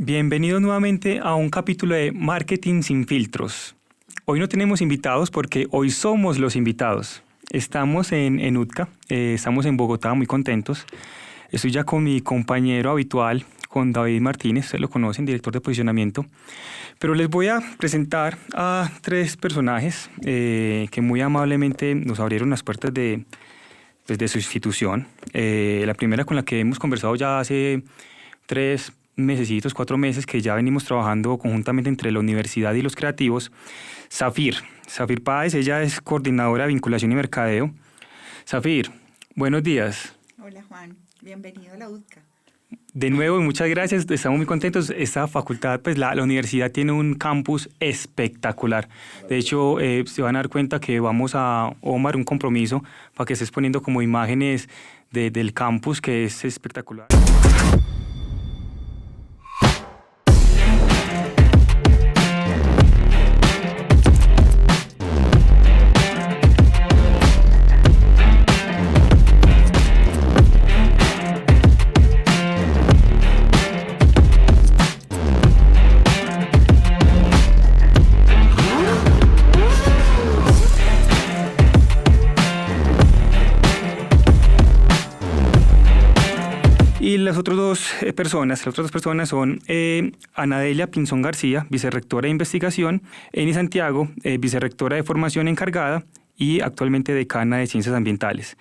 Bienvenidos nuevamente a un capítulo de Marketing sin filtros. Hoy no tenemos invitados porque hoy somos los invitados. Estamos en UTCA, estamos en Bogotá muy contentos. Estoy ya con mi compañero habitual, con David Martínez, ustedes lo conocen, director de posicionamiento. Pero les voy a presentar a tres personajes que muy amablemente nos abrieron las puertas de su institución. La primera con la que hemos conversado ya hace 4 meses, que ya venimos trabajando conjuntamente entre la universidad y los creativos. Zafir Páez, ella es coordinadora de vinculación y mercadeo. Zafir, buenos días. Hola Juan, bienvenido a la UTCA. De nuevo, muchas gracias, estamos muy contentos. Esta facultad, pues la universidad tiene un campus espectacular. De hecho, se van a dar cuenta que vamos a Omar un compromiso para que estés poniendo como imágenes del campus, que es espectacular. Y las otras dos personas son Anadelia Pinzón García, vicerrectora de investigación, Eni Santiago, vicerrectora de formación encargada y actualmente decana de ciencias ambientales.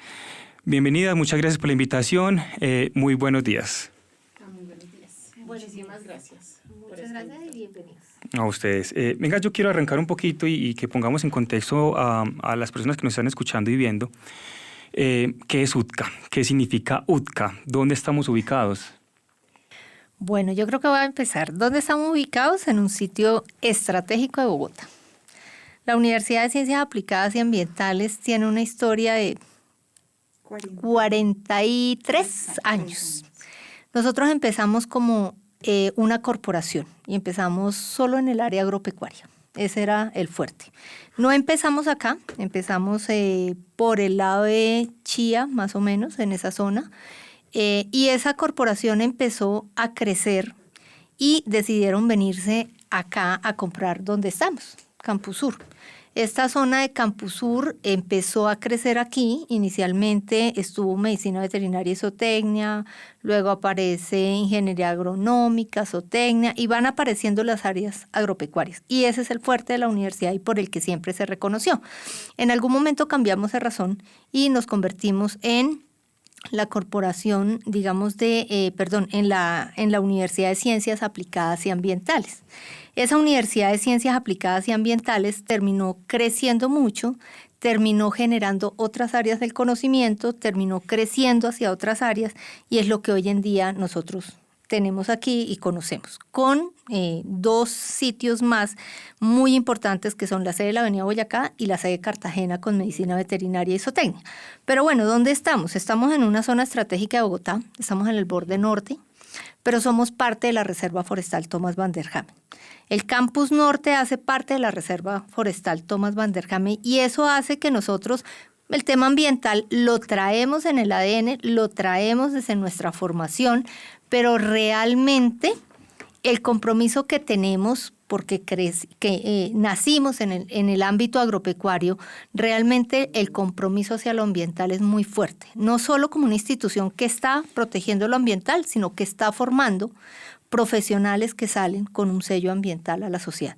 Bienvenida, muchas gracias por la invitación. Muy buenos días. Muy buenos días. Muchísimas gracias. Muchas gracias y bienvenidos. A ustedes. Venga, yo quiero arrancar un poquito y que pongamos en contexto a las personas que nos están escuchando y viendo. ¿Qué es UTCA? ¿Qué significa UTCA? ¿Dónde estamos ubicados? Bueno, yo creo que voy a empezar. ¿Dónde estamos ubicados? En un sitio estratégico de Bogotá. La Universidad de Ciencias Aplicadas y Ambientales tiene una historia de 43 años. Nosotros empezamos como una corporación y empezamos solo en el área agropecuaria. Ese era el fuerte. No empezamos acá, empezamos por el lado de Chía, más o menos, en esa zona. Y esa corporación empezó a crecer y decidieron venirse acá a comprar donde estamos, Campus Sur. Esta zona de Campus Sur empezó a crecer aquí. Inicialmente estuvo medicina veterinaria y zootecnia, luego aparece ingeniería agronómica, zootecnia y van apareciendo las áreas agropecuarias. Y ese es el fuerte de la universidad y por el que siempre se reconoció. En algún momento cambiamos de razón y nos convertimos en la corporación, digamos, en la Universidad de Ciencias Aplicadas y Ambientales. Esa Universidad de Ciencias Aplicadas y Ambientales terminó creciendo mucho, terminó generando otras áreas del conocimiento, terminó creciendo hacia otras áreas y es lo que hoy en día nosotros tenemos aquí y conocemos, con dos sitios más muy importantes que son la sede de la Avenida Boyacá y la sede de Cartagena con medicina veterinaria y zootecnia. Pero bueno, ¿dónde estamos? Estamos en una zona estratégica de Bogotá, estamos en el borde norte, pero somos parte de la Reserva Forestal Thomas van der Hamen. El Campus Norte hace parte de la Reserva Forestal Thomas van der Hamen y eso hace que nosotros el tema ambiental lo traemos en el ADN, lo traemos desde nuestra formación, pero realmente el compromiso que tenemos, porque nacimos en el ámbito agropecuario, realmente el compromiso hacia lo ambiental es muy fuerte. No solo como una institución que está protegiendo lo ambiental, sino que está formando profesionales que salen con un sello ambiental a la sociedad.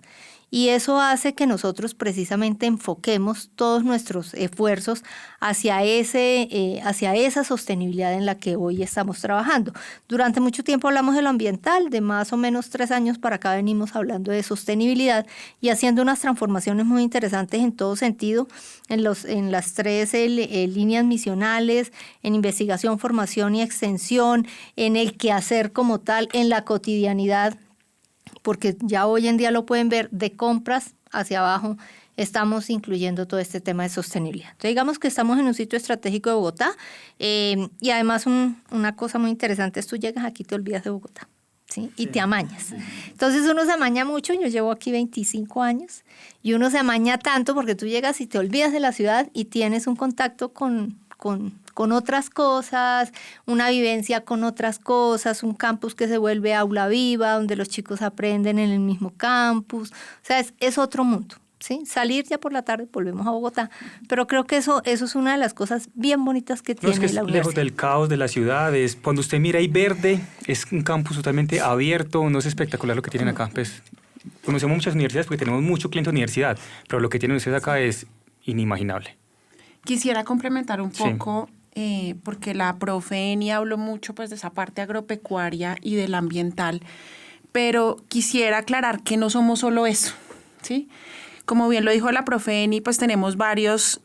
Y eso hace que nosotros precisamente enfoquemos todos nuestros esfuerzos hacia esa sostenibilidad en la que hoy estamos trabajando. Durante mucho tiempo hablamos de lo ambiental, de más o menos 3 años para acá venimos hablando de sostenibilidad y haciendo unas transformaciones muy interesantes en todo sentido, en las 3 líneas misionales, en investigación, formación y extensión, en el quehacer como tal, en la cotidianidad, porque ya hoy en día lo pueden ver de compras hacia abajo, estamos incluyendo todo este tema de sostenibilidad. Entonces digamos que estamos en un sitio estratégico de Bogotá y además una cosa muy interesante es tú llegas aquí y te olvidas de Bogotá, ¿sí? Y te amañas. Entonces uno se amaña mucho, yo llevo aquí 25 años y uno se amaña tanto porque tú llegas y te olvidas de la ciudad y tienes un contacto con con otras cosas, una vivencia con otras cosas, un campus que se vuelve aula viva, donde los chicos aprenden en el mismo campus. O sea, es otro mundo. ¿Sí? Salir ya por la tarde, volvemos a Bogotá, pero creo que eso es una de las cosas bien bonitas que tiene es que es la lejos universidad. del caos de la ciudad, cuando usted mira ahí verde, es un campus totalmente abierto, no es espectacular lo que tienen acá. Pues, conocemos muchas universidades porque tenemos mucho cliente de universidad, pero lo que tienen ustedes acá es inimaginable. Quisiera complementar un poco, porque la profe Eni habló mucho pues, de esa parte agropecuaria y del ambiental, pero quisiera aclarar que no somos solo eso, ¿sí? Como bien lo dijo la profe Eni, pues tenemos varias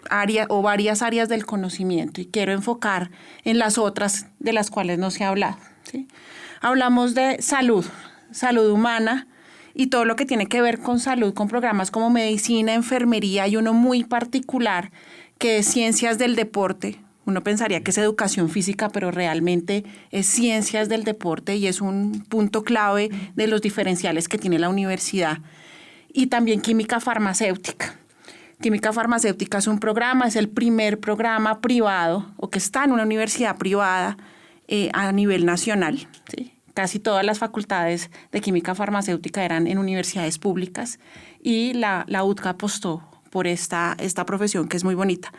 áreas del conocimiento y quiero enfocar en las otras de las cuales no se ha hablado, ¿sí? Hablamos de salud humana y todo lo que tiene que ver con salud, con programas como medicina, enfermería y uno muy particular que es ciencias del deporte. Uno pensaría que es educación física, pero realmente es ciencias del deporte y es un punto clave de los diferenciales que tiene la universidad. Y también química farmacéutica. Química farmacéutica es un programa, es el primer programa privado o que está en una universidad privada a nivel nacional, ¿sí? Casi todas las facultades de química farmacéutica eran en universidades públicas y la UTCA apostó por esta profesión que es muy bonita.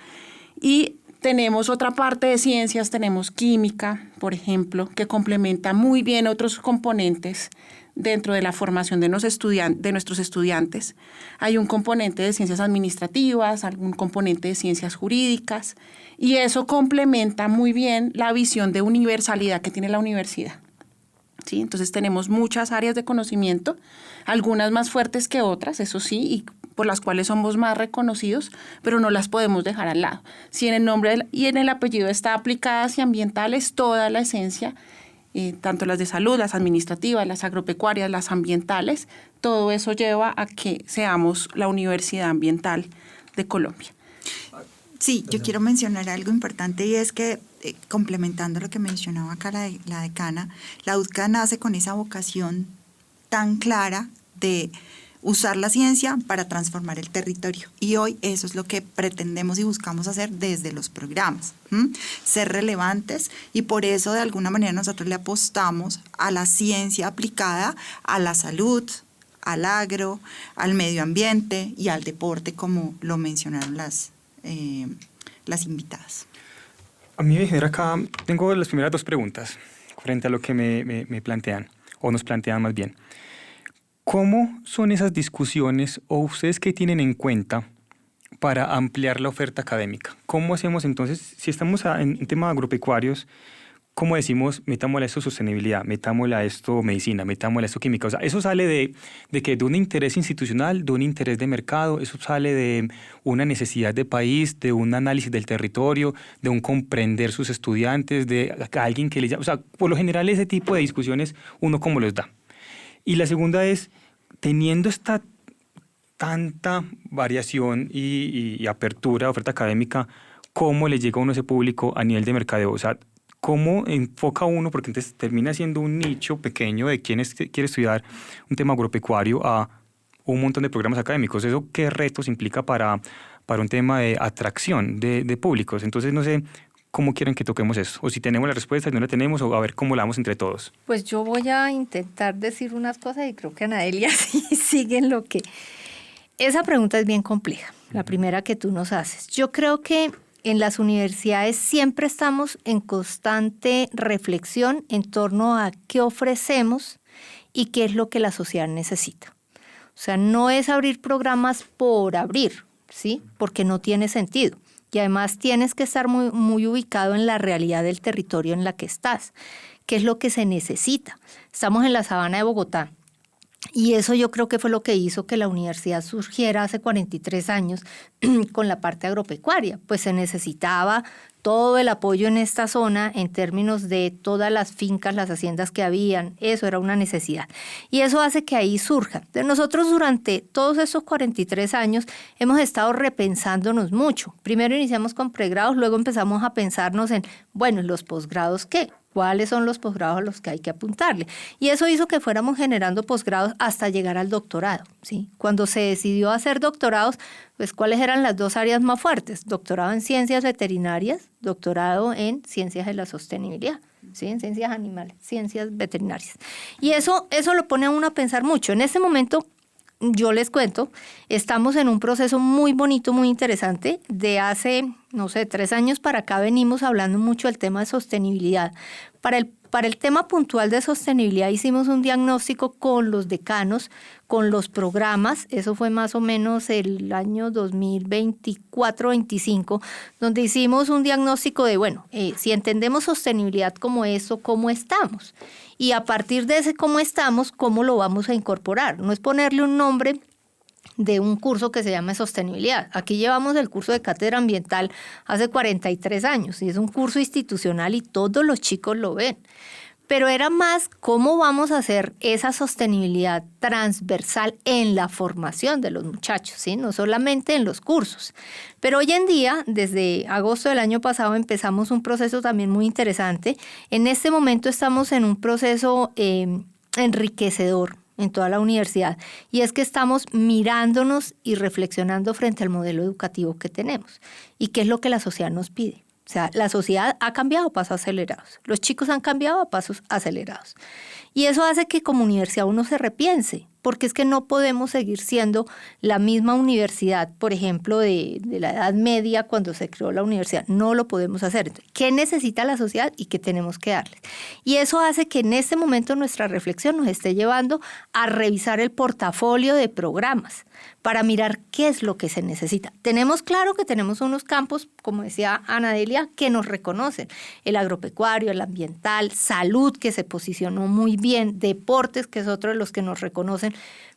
Y tenemos otra parte de ciencias, tenemos química, por ejemplo, que complementa muy bien otros componentes dentro de la formación de nuestros estudiantes. Hay un componente de ciencias administrativas, algún componente de ciencias jurídicas, y eso complementa muy bien la visión de universalidad que tiene la universidad. ¿Sí? Entonces tenemos muchas áreas de conocimiento, algunas más fuertes que otras, eso sí, y por las cuales somos más reconocidos, pero no las podemos dejar al lado. Si en el nombre y en el apellido está aplicadas y ambientales, toda la esencia, tanto las de salud, las administrativas, las agropecuarias, las ambientales, todo eso lleva a que seamos la Universidad Ambiental de Colombia. Sí, yo quiero mencionar algo importante y es que, complementando lo que mencionaba acá la decana, la UTCA nace con esa vocación tan clara de usar la ciencia para transformar el territorio. Y hoy eso es lo que pretendemos y buscamos hacer desde los programas, ser relevantes, y por eso de alguna manera nosotros le apostamos a la ciencia aplicada a la salud, al agro, al medio ambiente y al deporte, como lo mencionaron las invitadas. A mí me genera acá, tengo las primeras dos preguntas frente a lo que me plantean, o nos plantean más bien. ¿Cómo son esas discusiones o ustedes qué tienen en cuenta para ampliar la oferta académica? ¿Cómo hacemos entonces, si estamos en temas agropecuarios, cómo decimos, metámosle a esto sostenibilidad, metámosle a esto medicina, metámosle a esto química? O sea, eso sale de un interés institucional, de un interés de mercado, eso sale de una necesidad de país, de un análisis del territorio, de un comprender sus estudiantes, de alguien que les llama. O sea, por lo general ese tipo de discusiones uno cómo los da. Y la segunda es, teniendo esta tanta variación y apertura de oferta académica, ¿cómo le llega a uno ese público a nivel de mercadeo? O sea, ¿cómo enfoca uno? Porque entonces termina siendo un nicho pequeño de quienes quiere estudiar un tema agropecuario a un montón de programas académicos. ¿Eso qué retos implica para un tema de atracción de públicos? Entonces, no sé cómo quieren que toquemos eso. O si tenemos la respuesta, si no la tenemos, o a ver cómo la damos entre todos. Pues yo voy a intentar decir unas cosas y creo que Anaelia sí sigue en lo que... Esa pregunta es bien compleja, la primera que tú nos haces. Yo creo que en las universidades siempre estamos en constante reflexión en torno a qué ofrecemos y qué es lo que la sociedad necesita. O sea, no es abrir programas por abrir, ¿sí? Porque no tiene sentido. Y además tienes que estar muy, muy ubicado en la realidad del territorio en la que estás. ¿Qué es lo que se necesita? Estamos en la sabana de Bogotá. Y eso yo creo que fue lo que hizo que la universidad surgiera hace 43 años con la parte agropecuaria. Pues se necesitaba todo el apoyo en esta zona en términos de todas las fincas, las haciendas que habían, eso era una necesidad. Y eso hace que ahí surja. Entonces, nosotros durante todos estos 43 años hemos estado repensándonos mucho. Primero iniciamos con pregrados, luego empezamos a pensarnos en, bueno, ¿los posgrados qué? ¿Cuáles son los posgrados a los que hay que apuntarle? Y eso hizo que fuéramos generando posgrados hasta llegar al doctorado, ¿sí? Cuando se decidió hacer doctorados, pues ¿cuáles eran las dos áreas más fuertes? Doctorado en ciencias veterinarias, doctorado en ciencias de la sostenibilidad, ¿sí? En ciencias animales, ciencias veterinarias. Y eso lo pone a uno a pensar mucho. En este momento, yo les cuento, estamos en un proceso muy bonito, muy interesante. De hace, 3 años para acá venimos hablando mucho del tema de sostenibilidad. Para el tema puntual de sostenibilidad hicimos un diagnóstico con los decanos, con los programas, eso fue más o menos el año 2024-25, donde hicimos un diagnóstico de, si entendemos sostenibilidad como eso, ¿cómo estamos? Y a partir de ese cómo estamos, ¿cómo lo vamos a incorporar? No es ponerle un nombre de un curso que se llama sostenibilidad. Aquí llevamos el curso de cátedra ambiental hace 43 años y es un curso institucional y todos los chicos lo ven. Pero era más cómo vamos a hacer esa sostenibilidad transversal en la formación de los muchachos, ¿sí? No solamente en los cursos. Pero hoy en día, desde agosto del año pasado, empezamos un proceso también muy interesante. En este momento estamos en un proceso enriquecedor en toda la universidad, y es que estamos mirándonos y reflexionando frente al modelo educativo que tenemos y qué es lo que la sociedad nos pide. O sea, la sociedad ha cambiado a pasos acelerados, los chicos han cambiado a pasos acelerados. Y eso hace que como universidad uno se repiense, porque es que no podemos seguir siendo la misma universidad, por ejemplo, de la Edad Media cuando se creó la universidad. No lo podemos hacer. Entonces, ¿qué necesita la sociedad y qué tenemos que darles? Y eso hace que en este momento nuestra reflexión nos esté llevando a revisar el portafolio de programas para mirar qué es lo que se necesita. Tenemos claro que tenemos unos campos, como decía Ana Delia, que nos reconocen. El agropecuario, el ambiental, salud, que se posicionó muy bien, deportes, que es otro de los que nos reconocen.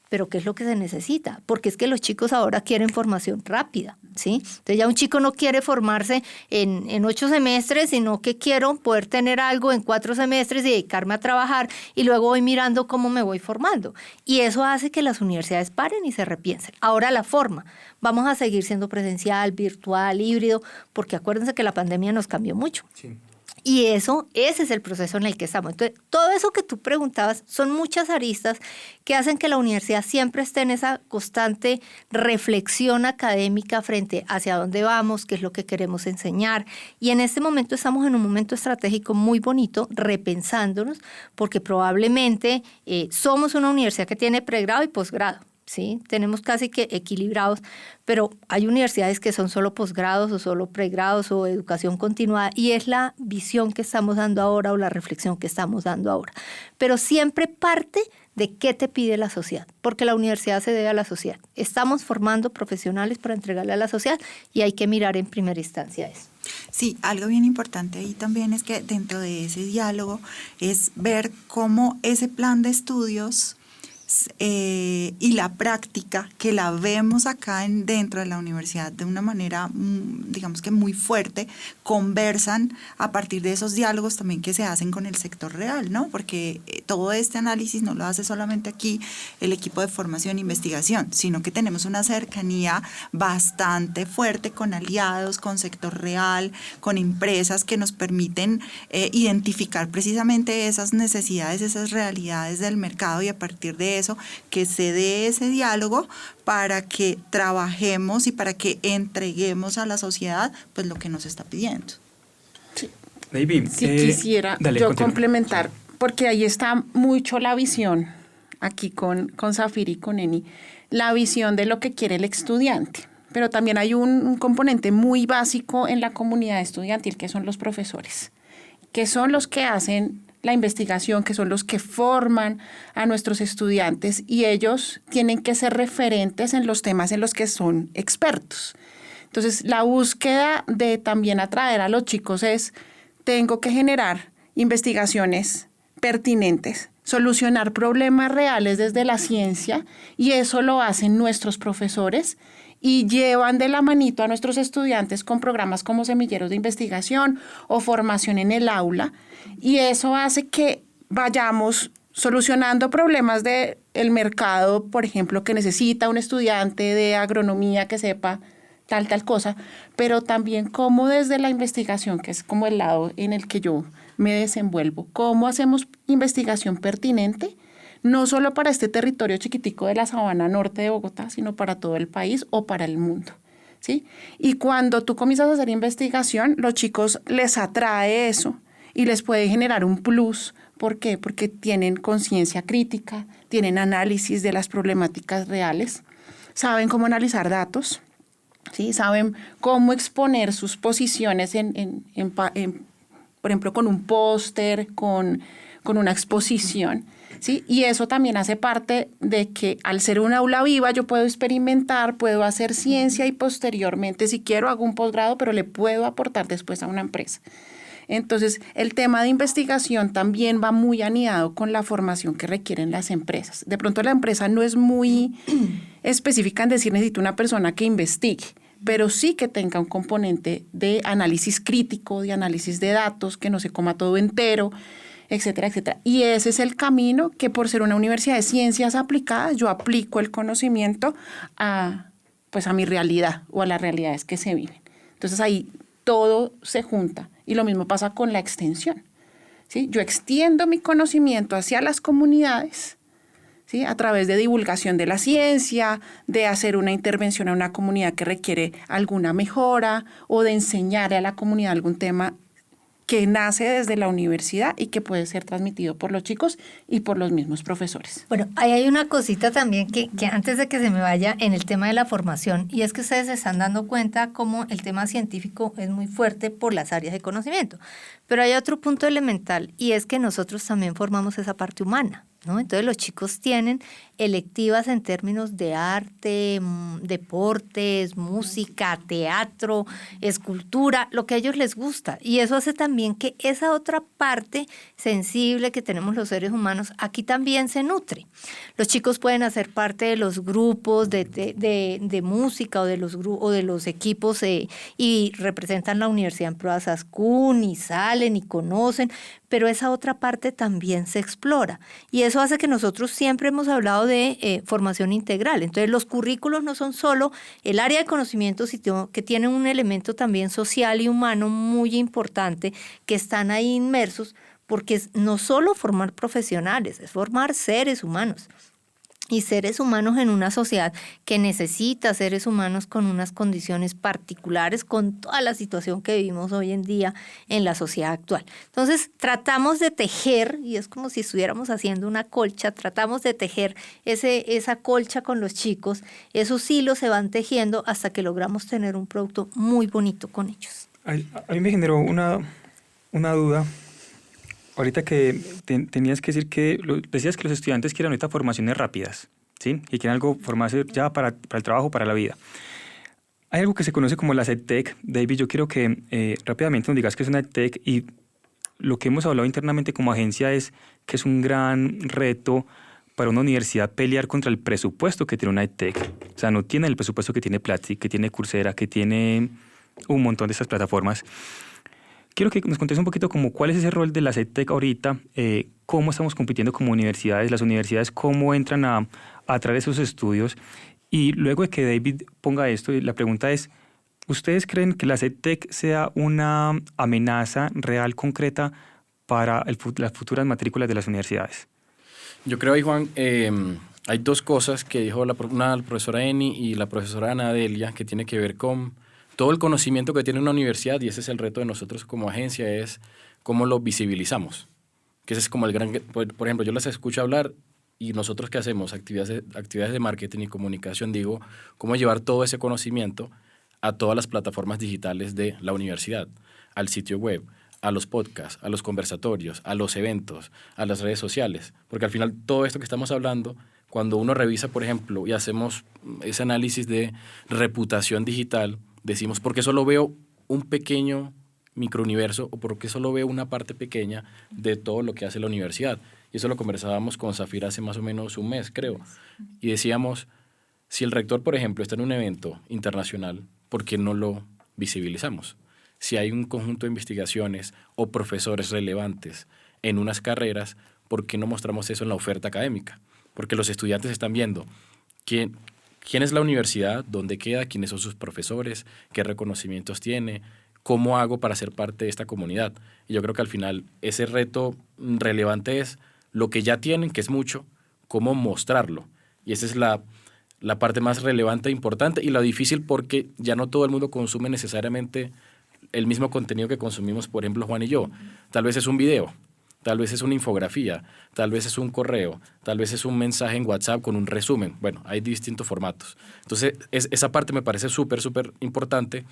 Pero ¿qué es lo que se necesita? Porque es que los chicos ahora quieren formación rápida, ¿sí? Entonces ya un chico no quiere formarse en 8 semestres, sino que quiero poder tener algo en 4 semestres y dedicarme a trabajar y luego voy mirando cómo me voy formando. Y eso hace que las universidades paren y se repiensen. Ahora la forma. Vamos a seguir siendo presencial, virtual, híbrido, porque acuérdense que la pandemia nos cambió mucho. Sí. Y ese es el proceso en el que estamos. Entonces, todo eso que tú preguntabas son muchas aristas que hacen que la universidad siempre esté en esa constante reflexión académica frente hacia dónde vamos, qué es lo que queremos enseñar. Y en este momento estamos en un momento estratégico muy bonito, repensándonos, porque probablemente somos una universidad que tiene pregrado y posgrado. ¿Sí? Tenemos casi que equilibrados, pero hay universidades que son solo posgrados o solo pregrados o educación continuada, y es la visión que estamos dando ahora o la reflexión que estamos dando ahora. Pero siempre parte de qué te pide la sociedad, porque la universidad se debe a la sociedad. Estamos formando profesionales para entregarle a la sociedad y hay que mirar en primera instancia eso. Sí, algo bien importante ahí también es que dentro de ese diálogo es ver cómo ese plan de estudios y la práctica que la vemos acá dentro de la universidad de una manera, digamos que muy fuerte, conversan a partir de esos diálogos también que se hacen con el sector real, ¿no? Porque todo este análisis no lo hace solamente aquí el equipo de formación e investigación, sino que tenemos una cercanía bastante fuerte con aliados, con sector real, con empresas que nos permiten identificar precisamente esas necesidades, esas realidades del mercado, y a partir de eso que se dé ese diálogo para que trabajemos y para que entreguemos a la sociedad pues lo que nos está pidiendo. Sí. Baby, si quisiera yo complementar, porque ahí está mucho la visión, aquí con Zafir y con Eni, la visión de lo que quiere el estudiante. Pero también hay un componente muy básico en la comunidad estudiantil, que son los profesores, que son los que hacen la investigación, que son los que forman a nuestros estudiantes, y ellos tienen que ser referentes en los temas en los que son expertos. Entonces, la búsqueda de también atraer a los chicos es, tengo que generar investigaciones pertinentes, solucionar problemas reales desde la ciencia, y eso lo hacen nuestros profesores, y llevan de la manito a nuestros estudiantes con programas como semilleros de investigación o formación en el aula, y eso hace que vayamos solucionando problemas del mercado, por ejemplo, que necesita un estudiante de agronomía que sepa tal cosa, pero también cómo desde la investigación, que es como el lado en el que yo me desenvuelvo, cómo hacemos investigación pertinente, no solo para este territorio chiquitico de la Sabana Norte de Bogotá, sino para todo el país o para el mundo, ¿sí? Y cuando tú comienzas a hacer investigación, los chicos les atrae eso y les puede generar un plus. ¿Por qué? Porque tienen conciencia crítica, tienen análisis de las problemáticas reales, saben cómo analizar datos, ¿sí? Saben cómo exponer sus posiciones por ejemplo, con un póster, con una exposición, ¿sí? Y eso también hace parte de que al ser un aula viva yo puedo experimentar, puedo hacer ciencia y posteriormente, si quiero, hago un posgrado, pero le puedo aportar después a una empresa. Entonces, el tema de investigación también va muy anidado con la formación que requieren las empresas. De pronto la empresa no es muy específica en decir necesito una persona que investigue, pero sí que tenga un componente de análisis crítico, de análisis de datos, que no se coma todo entero, etcétera, etcétera. Y ese es el camino que, por ser una universidad de ciencias aplicadas, yo aplico el conocimiento a mi realidad o a las realidades que se viven. Entonces ahí todo se junta. Y lo mismo pasa con la extensión, ¿sí? Yo extiendo mi conocimiento hacia las comunidades, ¿sí? A través de divulgación de la ciencia, de hacer una intervención a una comunidad que requiere alguna mejora o de enseñar a la comunidad algún tema que nace desde la universidad y que puede ser transmitido por los chicos y por los mismos profesores. Bueno, ahí hay una cosita también que antes de que se me vaya en el tema de la formación, y es que ustedes se están dando cuenta cómo el tema científico es muy fuerte por las áreas de conocimiento. Pero hay otro punto elemental, y es que nosotros también formamos esa parte humana, ¿no? Entonces los chicos tienen electivas en términos de arte, deportes, música, teatro, escultura, lo que a ellos les gusta. Y eso hace también que esa otra parte sensible que tenemos los seres humanos aquí también se nutre. Los chicos pueden hacer parte de los grupos de música o de los equipos y representan la universidad en pruebas ASCUN y salen y conocen, pero esa otra parte también se explora. Y eso hace que nosotros siempre hemos hablado de formación integral. Entonces, los currículos no son solo el área de conocimiento, sino que tienen un elemento también social y humano muy importante, que están ahí inmersos, porque es no solo formar profesionales, es formar seres humanos. Y seres humanos en una sociedad que necesita seres humanos con unas condiciones particulares, con toda la situación que vivimos hoy en día en la sociedad actual. Entonces, tratamos de tejer, y es como si estuviéramos haciendo una colcha, tratamos de tejer esa colcha con los chicos, esos hilos se van tejiendo hasta que logramos tener un producto muy bonito con ellos. A mí me generó una duda. Ahorita que tenías que decir que decías que los estudiantes quieren ahorita formaciones rápidas, ¿sí? Y quieren algo, formarse ya para el trabajo, para la vida. Hay algo que se conoce como las EdTech. David, yo quiero que rápidamente nos digas qué es una EdTech, y lo que hemos hablado internamente como agencia es que es un gran reto para una universidad pelear contra el presupuesto que tiene una EdTech. O sea, no tiene el presupuesto que tiene Platzi, que tiene Coursera, que tiene un montón de estas plataformas. Quiero que nos contes un poquito como cuál es ese rol de la EdTech ahorita, cómo estamos compitiendo como universidades, las universidades cómo entran a traer esos estudios. Y luego de que David ponga esto, la pregunta es, ¿ustedes creen que la EdTech sea una amenaza real, concreta para las futuras matrículas de las universidades? Yo creo ahí, Juan, hay dos cosas que dijo la profesora Eni y la profesora Ana Delia, que tiene que ver con todo el conocimiento que tiene una universidad, y ese es el reto de nosotros como agencia, es cómo lo visibilizamos. Que ese es como el gran... Por ejemplo, yo les escucho hablar y nosotros que hacemos actividades de marketing y comunicación, digo, cómo llevar todo ese conocimiento a todas las plataformas digitales de la universidad, al sitio web, a los podcasts, a los conversatorios, a los eventos, a las redes sociales. Porque al final todo esto que estamos hablando, cuando uno revisa, por ejemplo, y hacemos ese análisis de reputación digital, decimos, ¿por qué solo veo un pequeño microuniverso o por qué solo veo una parte pequeña de todo lo que hace la universidad? Y eso lo conversábamos con Zafira hace más o menos un mes, creo. Y decíamos, Si el rector, por ejemplo, está en un evento internacional, ¿por qué no lo visibilizamos? Si hay un conjunto de investigaciones o profesores relevantes en unas carreras, ¿por qué no mostramos eso en la oferta académica? Porque los estudiantes están viendo quién es la universidad, dónde queda, quiénes son sus profesores, qué reconocimientos tiene, cómo hago para ser parte de esta comunidad. Y yo creo que al final ese reto relevante es lo que ya tienen, que es mucho, cómo mostrarlo. Y esa es la parte más relevante e importante y la difícil porque ya no todo el mundo consume necesariamente el mismo contenido que consumimos, por ejemplo, Juan y yo. Tal vez es un video, tal vez es una infografía, tal vez es un correo, tal vez es un mensaje en WhatsApp con un resumen. Bueno, hay distintos formatos. Entonces, esa parte me parece súper, súper importante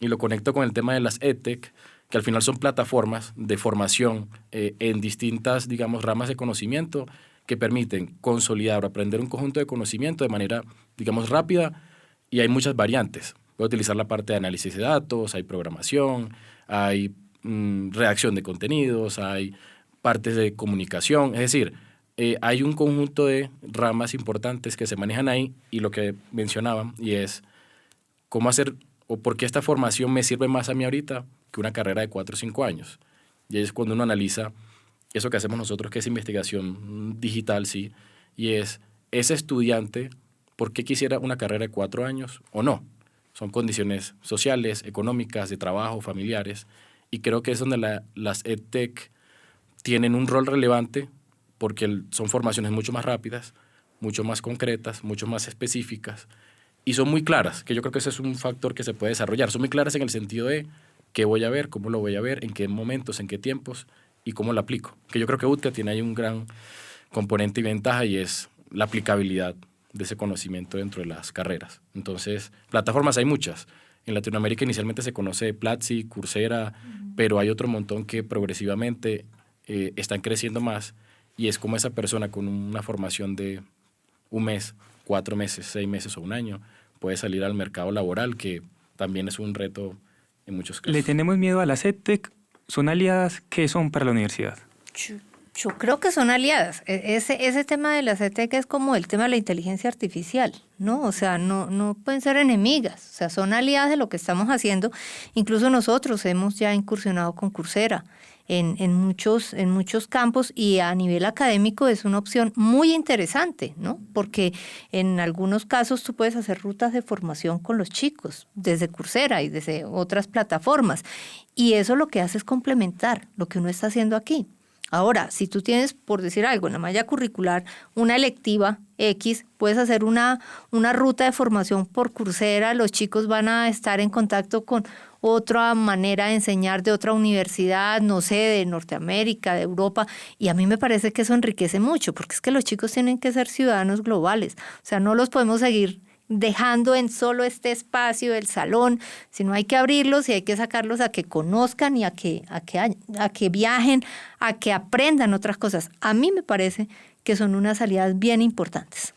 y lo conecto con el tema de las EdTech, que al final son plataformas de formación en distintas, digamos, ramas de conocimiento que permiten consolidar o aprender un conjunto de conocimiento de manera, digamos, rápida y hay muchas variantes. Puedo utilizar la parte de análisis de datos, hay programación, hay redacción de contenidos, hay partes de comunicación, es decir, hay un conjunto de ramas importantes que se manejan ahí y lo que mencionaban y es cómo hacer o por qué esta formación me sirve más a mí ahorita que una carrera de 4 o 5 años. Y es cuando uno analiza eso que hacemos nosotros, que es investigación digital, sí, y es ese estudiante, ¿por qué quisiera una carrera de 4 años o no? Son condiciones sociales, económicas, de trabajo, familiares, y creo que es donde las EdTech tienen un rol relevante porque son formaciones mucho más rápidas, mucho más concretas, mucho más específicas, y son muy claras, que yo creo que ese es un factor que se puede desarrollar. Son muy claras en el sentido de qué voy a ver, cómo lo voy a ver, en qué momentos, en qué tiempos, y cómo lo aplico. Que yo creo que UTCA tiene ahí un gran componente y ventaja y es la aplicabilidad de ese conocimiento dentro de las carreras. Entonces, plataformas hay muchas. En Latinoamérica inicialmente se conoce Platzi, Coursera, pero hay otro montón que progresivamente están creciendo más y es como esa persona con una formación de 1 mes, 4 meses, 6 meses o 1 año puede salir al mercado laboral, que también es un reto en muchos casos. ¿Le tenemos miedo a las EdTech? ¿Son aliadas? ¿Qué son para la universidad? Yo creo que son aliadas. Ese tema de las EdTech es como el tema de la inteligencia artificial, ¿no? O sea, no pueden ser enemigas. O sea, son aliadas de lo que estamos haciendo. Incluso nosotros hemos ya incursionado con Coursera en muchos campos y a nivel académico es una opción muy interesante, ¿no? Porque en algunos casos tú puedes hacer rutas de formación con los chicos desde Coursera y desde otras plataformas. Y eso lo que hace es complementar lo que uno está haciendo aquí. Ahora, si tú tienes, por decir algo, en la malla curricular, una electiva X, puedes hacer una ruta de formación por Coursera, los chicos van a estar en contacto con otra manera de enseñar de otra universidad, no sé, de Norteamérica, de Europa, y a mí me parece que eso enriquece mucho, porque es que los chicos tienen que ser ciudadanos globales, o sea, no los podemos seguir dejando en solo este espacio del salón, sino hay que abrirlos y hay que sacarlos a que conozcan y a que viajen, a que aprendan otras cosas. A mí me parece que son unas aliadas bien importantes.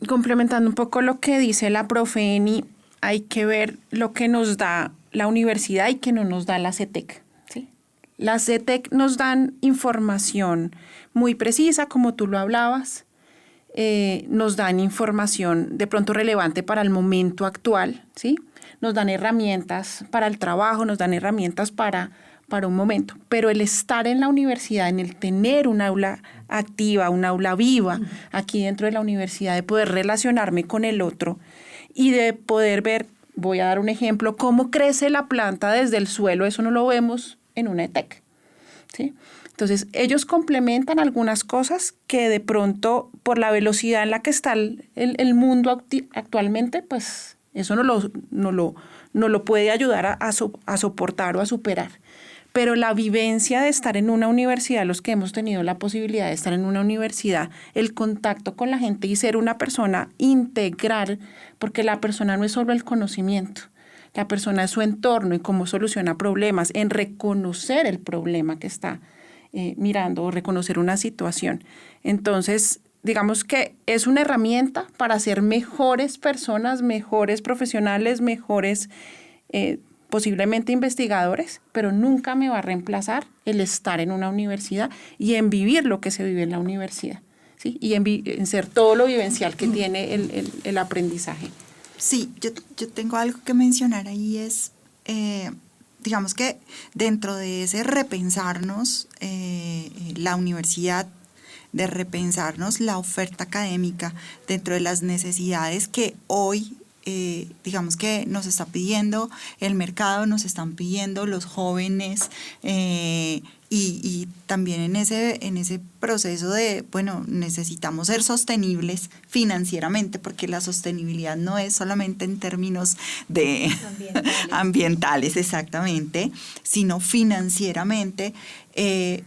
Complementando un poco lo que dice la profe Eni, hay que ver lo que nos da la universidad y que no nos da la CETEC, ¿sí? Las CETEC nos dan información muy precisa, como tú lo hablabas, nos dan información de pronto relevante para el momento actual, ¿sí? Nos dan herramientas para el trabajo, nos dan herramientas para un momento, pero el estar en la universidad, en el tener un aula activa, un aula viva aquí dentro de la universidad, de poder relacionarme con el otro y de poder ver, voy a dar un ejemplo, cómo crece la planta desde el suelo, eso no lo vemos en una EdTech, ¿sí? Entonces, ellos complementan algunas cosas que de pronto, por la velocidad en la que está el mundo actualmente, pues eso no lo puede ayudar a soportar o a superar. Pero la vivencia de estar en una universidad, los que hemos tenido la posibilidad de estar en una universidad, el contacto con la gente y ser una persona integral, porque la persona no es solo el conocimiento, la persona es su entorno y cómo soluciona problemas, en reconocer el problema que está mirando o reconocer una situación. Entonces, digamos que es una herramienta para ser mejores personas, mejores profesionales, mejores posiblemente investigadores, pero nunca me va a reemplazar el estar en una universidad y en vivir lo que se vive en la universidad. ¿sí? Y en ser todo lo vivencial que tiene el aprendizaje. Sí, yo tengo algo que mencionar ahí, es, digamos que dentro de ese repensarnos la universidad, de repensarnos la oferta académica dentro de las necesidades que hoy, digamos que nos está pidiendo el mercado, nos están pidiendo los jóvenes, y también en ese proceso de, bueno, necesitamos ser sostenibles financieramente, porque la sostenibilidad no es solamente en términos de ambientales, exactamente, sino financieramente.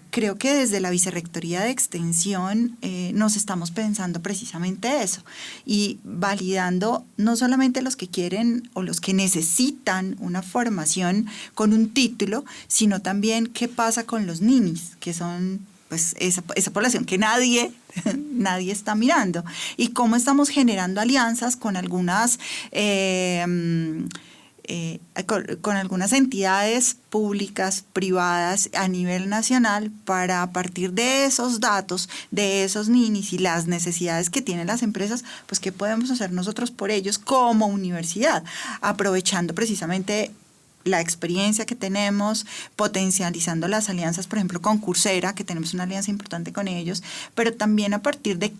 Creo que desde la Vicerrectoría de Extensión nos estamos pensando precisamente eso y validando no solamente los que quieren o los que necesitan una formación con un título, sino también qué pasa con los ninis, que son pues esa población que nadie está mirando, y cómo estamos generando alianzas con algunas con algunas entidades públicas, privadas a nivel nacional, para a partir de esos datos, de esos ninis y las necesidades que tienen las empresas, pues qué podemos hacer nosotros por ellos como universidad, aprovechando precisamente la experiencia que tenemos, potencializando las alianzas, por ejemplo, con Coursera, que tenemos una alianza importante con ellos, pero también a partir de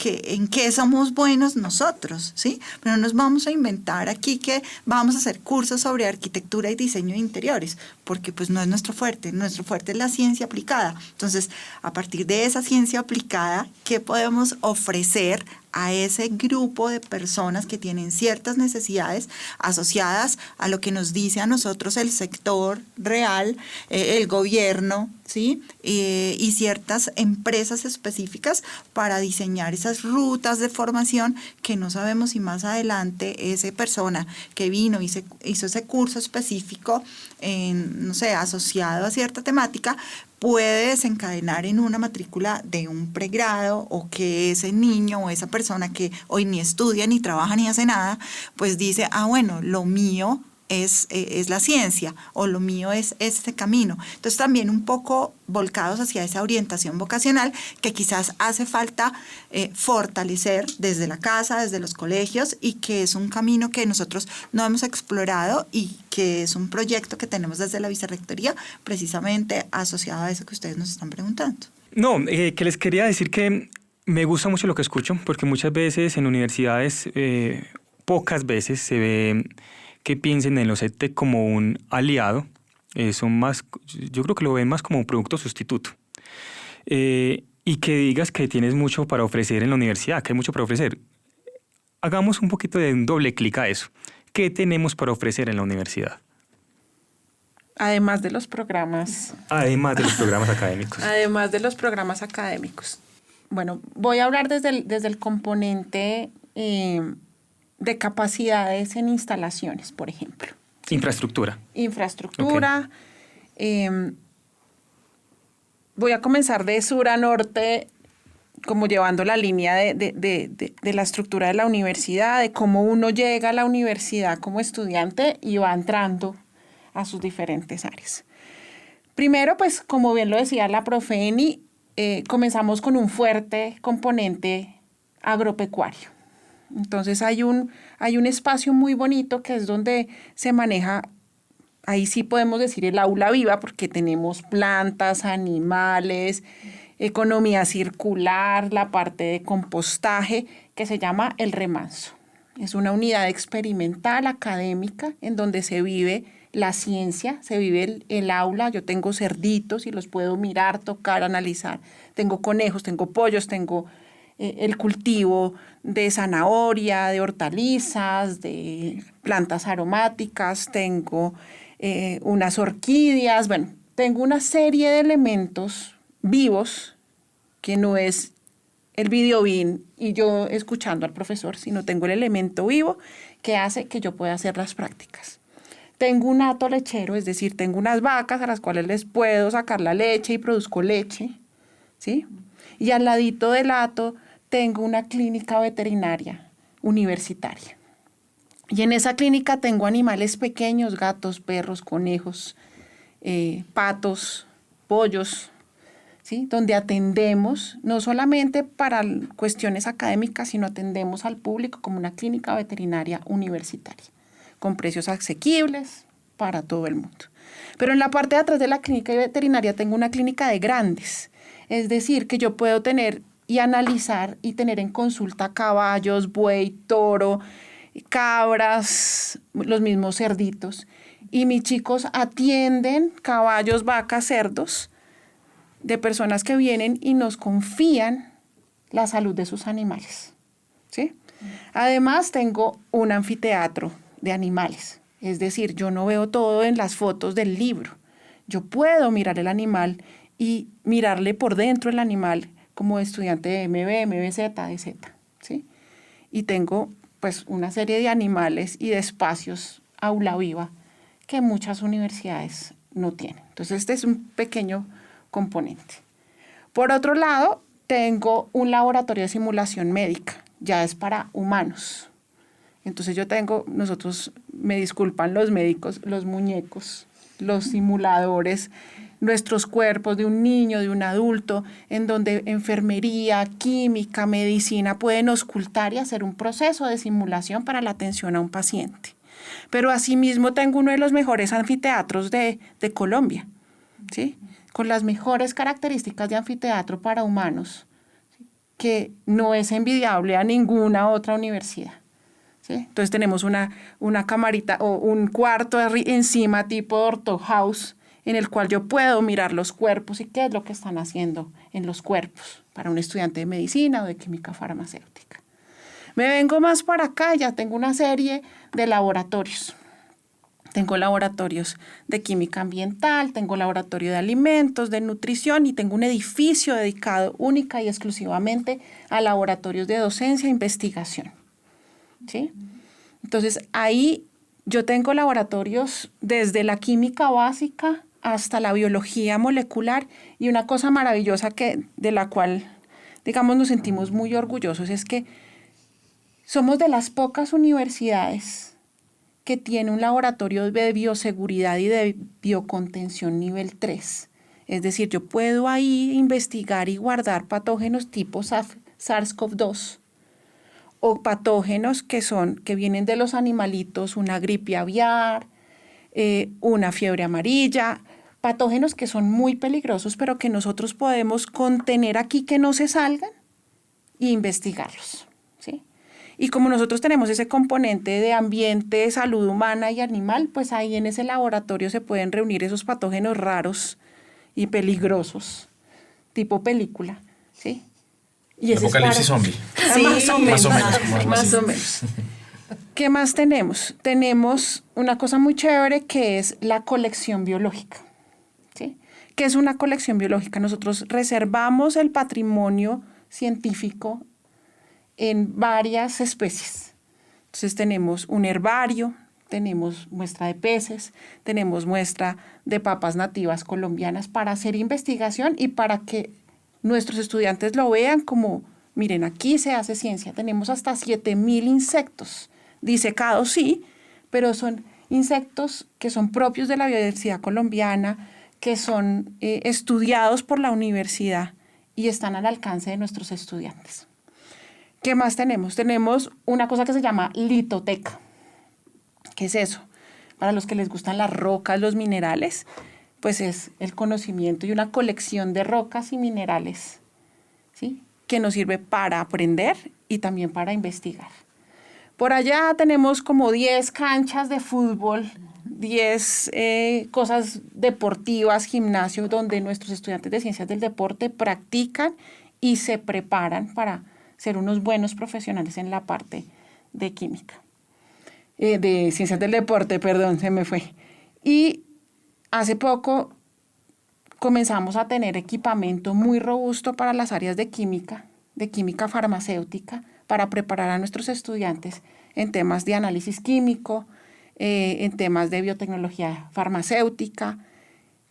en qué somos buenos nosotros, ¿sí? Pero no nos vamos a inventar aquí que vamos a hacer cursos sobre arquitectura y diseño de interiores, porque pues no es nuestro fuerte es la ciencia aplicada. Entonces, a partir de esa ciencia aplicada, ¿qué podemos ofrecer a ese grupo de personas que tienen ciertas necesidades asociadas a lo que nos dice a nosotros el sector real, el gobierno, ¿sí? Y ciertas empresas específicas, para diseñar esas rutas de formación que no sabemos si más adelante esa persona que vino y hizo ese curso específico, no sé, asociado a cierta temática, puede desencadenar en una matrícula de un pregrado, o que ese niño o esa persona que hoy ni estudia, ni trabaja, ni hace nada, pues dice, bueno, lo mío es la ciencia, o lo mío es este camino. Entonces también un poco volcados hacia esa orientación vocacional que quizás hace falta fortalecer desde la casa, desde los colegios, y que es un camino que nosotros no hemos explorado y que es un proyecto que tenemos desde la Vicerrectoría, precisamente asociado a eso que ustedes nos están preguntando. No, que les quería decir que me gusta mucho lo que escucho, porque muchas veces en universidades, pocas veces se ve que piensen en los EdTech como un aliado. Son más, yo creo que lo ven más como un producto sustituto. Y que digas que tienes mucho para ofrecer en la universidad, que hay mucho para ofrecer. Hagamos un poquito de un doble clic a eso. ¿Qué tenemos para ofrecer en la universidad? Además de los programas. Además de los programas académicos. Además de los programas académicos. Bueno, voy a hablar desde el componente de capacidades en instalaciones, por ejemplo. Infraestructura. Infraestructura. Okay. Voy a comenzar de sur a norte, como llevando la línea de la estructura de la universidad, de cómo uno llega a la universidad como estudiante y va entrando a sus diferentes áreas. Primero, pues, como bien lo decía la profe Eni, comenzamos con un fuerte componente agropecuario. Entonces hay un espacio muy bonito que es donde se maneja, ahí sí podemos decir el aula viva, porque tenemos plantas, animales, economía circular, la parte de compostaje, que se llama El Remanso. Es una unidad experimental académica en donde se vive la ciencia, se vive el aula. Yo tengo cerditos y los puedo mirar, tocar, analizar. Tengo conejos, tengo pollos, tengo el cultivo de zanahoria, de hortalizas, de plantas aromáticas, tengo unas orquídeas, bueno, tengo una serie de elementos vivos que no es el videobeam y yo escuchando al profesor, sino tengo el elemento vivo que hace que yo pueda hacer las prácticas. Tengo un hato lechero, es decir, tengo unas vacas a las cuales les puedo sacar la leche y produzco leche, ¿sí? Y al ladito del hato tengo una clínica veterinaria universitaria. Y en esa clínica tengo animales pequeños, gatos, perros, conejos, patos, pollos, ¿sí? Donde atendemos no solamente para cuestiones académicas, sino atendemos al público como una clínica veterinaria universitaria, con precios asequibles para todo el mundo. Pero en la parte de atrás de la clínica veterinaria tengo una clínica de grandes, es decir, que yo puedo tener y analizar y tener en consulta caballos, buey, toro, cabras, los mismos cerditos. Y mis chicos atienden caballos, vacas, cerdos de personas que vienen y nos confían la salud de sus animales, ¿sí? Además, tengo un anfiteatro de animales. Es decir, yo no veo todo en las fotos del libro. Yo puedo mirar el animal y mirarle por dentro el animal como estudiante de MB, MBZ, DZ, ¿sí? Y tengo pues una serie de animales y de espacios aula viva que muchas universidades no tienen. Entonces, este es un pequeño componente. Por otro lado, tengo un laboratorio de simulación médica, ya es para humanos. Entonces nosotros, me disculpan los médicos, los muñecos, los simuladores, nuestros cuerpos de un niño, de un adulto, en donde enfermería, química, medicina pueden auscultar y hacer un proceso de simulación para la atención a un paciente. Pero asimismo tengo uno de los mejores anfiteatros de Colombia, ¿sí? Con las mejores características de anfiteatro para humanos, ¿sí? Que no es envidiable a ninguna otra universidad, ¿sí? Entonces tenemos una camarita o un cuarto encima tipo ortho house en el cual yo puedo mirar los cuerpos y qué es lo que están haciendo en los cuerpos para un estudiante de medicina o de química farmacéutica. Me vengo más para acá, ya tengo una serie de laboratorios. Tengo laboratorios de química ambiental, tengo laboratorio de alimentos, de nutrición y tengo un edificio dedicado única y exclusivamente a laboratorios de docencia e investigación, ¿sí? Entonces, ahí yo tengo laboratorios desde la química básica hasta la biología molecular y una cosa maravillosa de la cual, digamos, nos sentimos muy orgullosos es que somos de las pocas universidades que tiene un laboratorio de bioseguridad y de biocontención nivel 3. Es decir, yo puedo ahí investigar y guardar patógenos tipo SARS-CoV-2 o patógenos que vienen de los animalitos, una gripe aviar, una fiebre amarilla, patógenos que son muy peligrosos, pero que nosotros podemos contener aquí que no se salgan e investigarlos, ¿sí? Y como nosotros tenemos ese componente de ambiente, salud humana y animal, pues ahí en ese laboratorio se pueden reunir esos patógenos raros y peligrosos, tipo película, ¿sí? Y ese Apocalipsis zombie. Sí, más o menos. Más o menos. ¿Qué más tenemos? Tenemos una cosa muy chévere que es la colección biológica, ¿sí? ¿Qué es una colección biológica? Nosotros reservamos el patrimonio científico en varias especies. Entonces tenemos un herbario, tenemos muestra de peces, tenemos muestra de papas nativas colombianas para hacer investigación y para que nuestros estudiantes lo vean como, miren, aquí se hace ciencia. Tenemos hasta 7.000 insectos disecados, sí, pero son insectos que son propios de la biodiversidad colombiana, que son estudiados por la universidad y están al alcance de nuestros estudiantes. ¿Qué más tenemos? Tenemos una cosa que se llama litoteca. ¿Qué es eso? Para los que les gustan las rocas, los minerales, pues es el conocimiento y una colección de rocas y minerales, ¿sí? Que nos sirve para aprender y también para investigar. Por allá tenemos como 10 canchas de fútbol, 10 cosas deportivas, gimnasio, donde nuestros estudiantes de ciencias del deporte practican y se preparan para ser unos buenos profesionales en la parte de química. De ciencias del deporte, perdón, se me fue. Y hace poco comenzamos a tener equipamiento muy robusto para las áreas de química farmacéutica, para preparar a nuestros estudiantes en temas de análisis químico, en temas de biotecnología farmacéutica.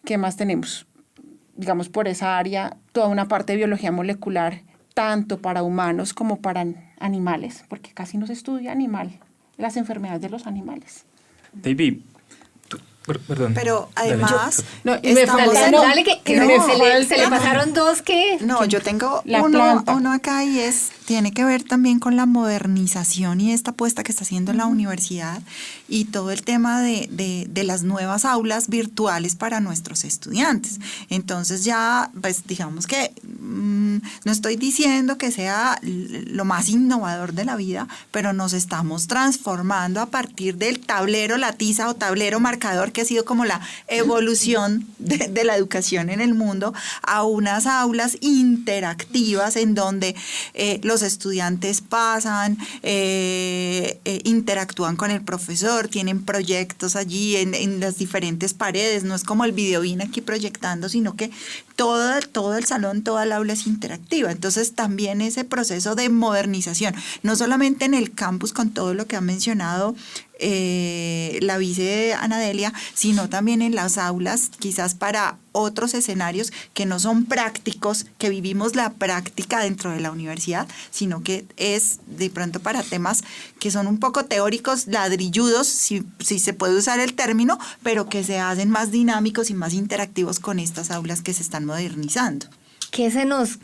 ¿Qué más tenemos? Digamos, por esa área, toda una parte de biología molecular, tanto para humanos como para animales, porque casi no se estudia las enfermedades de los animales. David, Perdón. Pero Dale. además, No, y me estamos falta- en- no, Dale, que no, se le pasaron dos que... No, yo tengo La uno planta. acá y tiene que ver también con la modernización y esta apuesta que está haciendo la universidad y todo el tema de las nuevas aulas virtuales para nuestros estudiantes. Entonces ya, pues digamos que no estoy diciendo que sea lo más innovador de la vida, pero nos estamos transformando a partir del tablero, la tiza o tablero marcador, que ha sido como la evolución de la educación en el mundo, a unas aulas interactivas en donde los estudiantes pasan, interactúan con el profesor, tienen proyectos allí en las diferentes paredes, no es como el videobeam aquí proyectando, sino que todo el salón, toda el aula es interactiva. Entonces también ese proceso de modernización, no solamente en el campus con todo lo que ha mencionado la vice Ana Delia, sino también en las aulas, quizás para otros escenarios que no son prácticos, que vivimos la práctica dentro de la universidad, sino que es de pronto para temas que son un poco teóricos, ladrilludos, si se puede usar el término, pero que se hacen más dinámicos y más interactivos con estas aulas que se están modernizando. ¿Qué se nos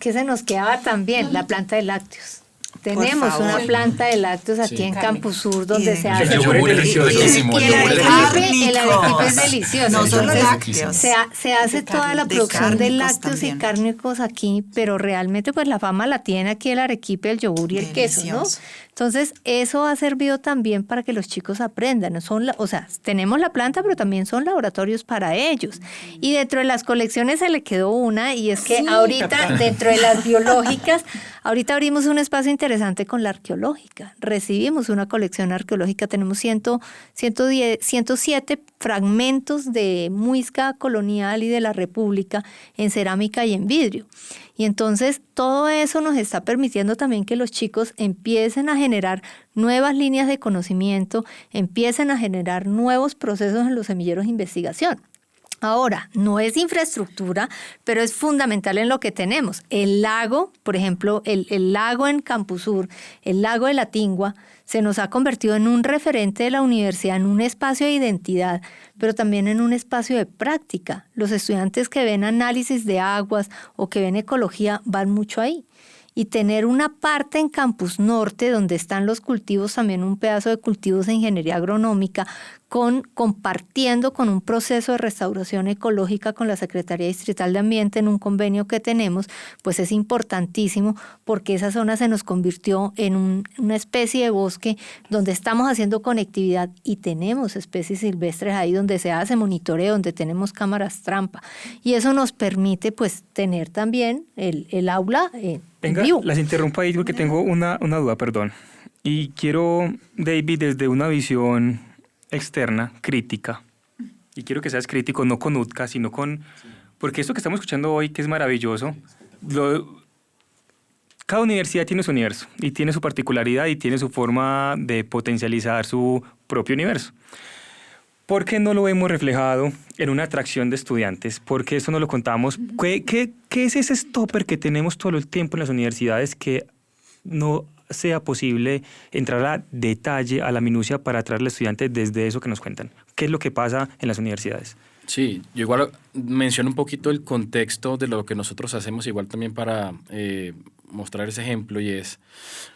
quedaba también? La planta de lácteos. Tenemos favor. una planta de lácteos aquí Sí. en Campus Sur donde Y se de- hace... El yogur es deliciosísimo. Y El el yogur es arequipe, delicioso. es delicioso. No solo Entonces, lácteos. se hace toda la de producción de cárnicos lácteos también. y cárnicos aquí, pero realmente pues la fama la tiene aquí el arequipe, el yogur y el queso, ¿no? Delicioso. Entonces, eso ha servido también para que los chicos aprendan. O sea, tenemos la planta, pero también son laboratorios para ellos. Y dentro de las colecciones se le quedó una, y es que ahorita, dentro de las biológicas, ahorita abrimos un espacio interesante con la arqueológica. Recibimos una colección arqueológica, tenemos 107 fragmentos de muisca colonial y de la República en cerámica y en vidrio. Y entonces todo eso nos está permitiendo también que los chicos empiecen a generar nuevas líneas de conocimiento, empiecen a generar nuevos procesos en los semilleros de investigación. Ahora, no es infraestructura, pero es fundamental en lo que tenemos. El lago, por ejemplo, el lago en Campus Sur, el lago de la Tingua, se nos ha convertido en un referente de la universidad, en un espacio de identidad, pero también en un espacio de práctica. Los estudiantes que ven análisis de aguas o que ven ecología van mucho ahí. Y tener una parte en Campus Norte, donde están los cultivos, también un pedazo de cultivos de ingeniería agronómica, compartiendo con un proceso de restauración ecológica con la Secretaría Distrital de Ambiente en un convenio que tenemos, pues es importantísimo porque esa zona se nos convirtió en una especie de bosque donde estamos haciendo conectividad y tenemos especies silvestres ahí donde se hace monitoreo, donde tenemos cámaras trampa. Y eso nos permite pues tener también el aula Venga, vivo. las interrumpo ahí porque tengo una duda, perdón. Y quiero, David, desde una visión externa, crítica, y quiero que seas crítico no con UTCA, sino con... Porque esto que estamos escuchando hoy, que es maravilloso, cada universidad tiene su universo, y tiene su particularidad, y tiene su forma de potencializar su propio universo. ¿Por qué no lo hemos reflejado en una atracción de estudiantes? ¿Por qué eso no lo contamos? ¿Qué es ese stopper que tenemos todo el tiempo en las universidades que no sea posible entrar a detalle, a la minucia para atraer al estudiante desde eso que nos cuentan? ¿Qué es lo que pasa en las universidades? Sí, yo igual menciono un poquito el contexto de lo que nosotros hacemos, igual también para mostrar ese ejemplo, y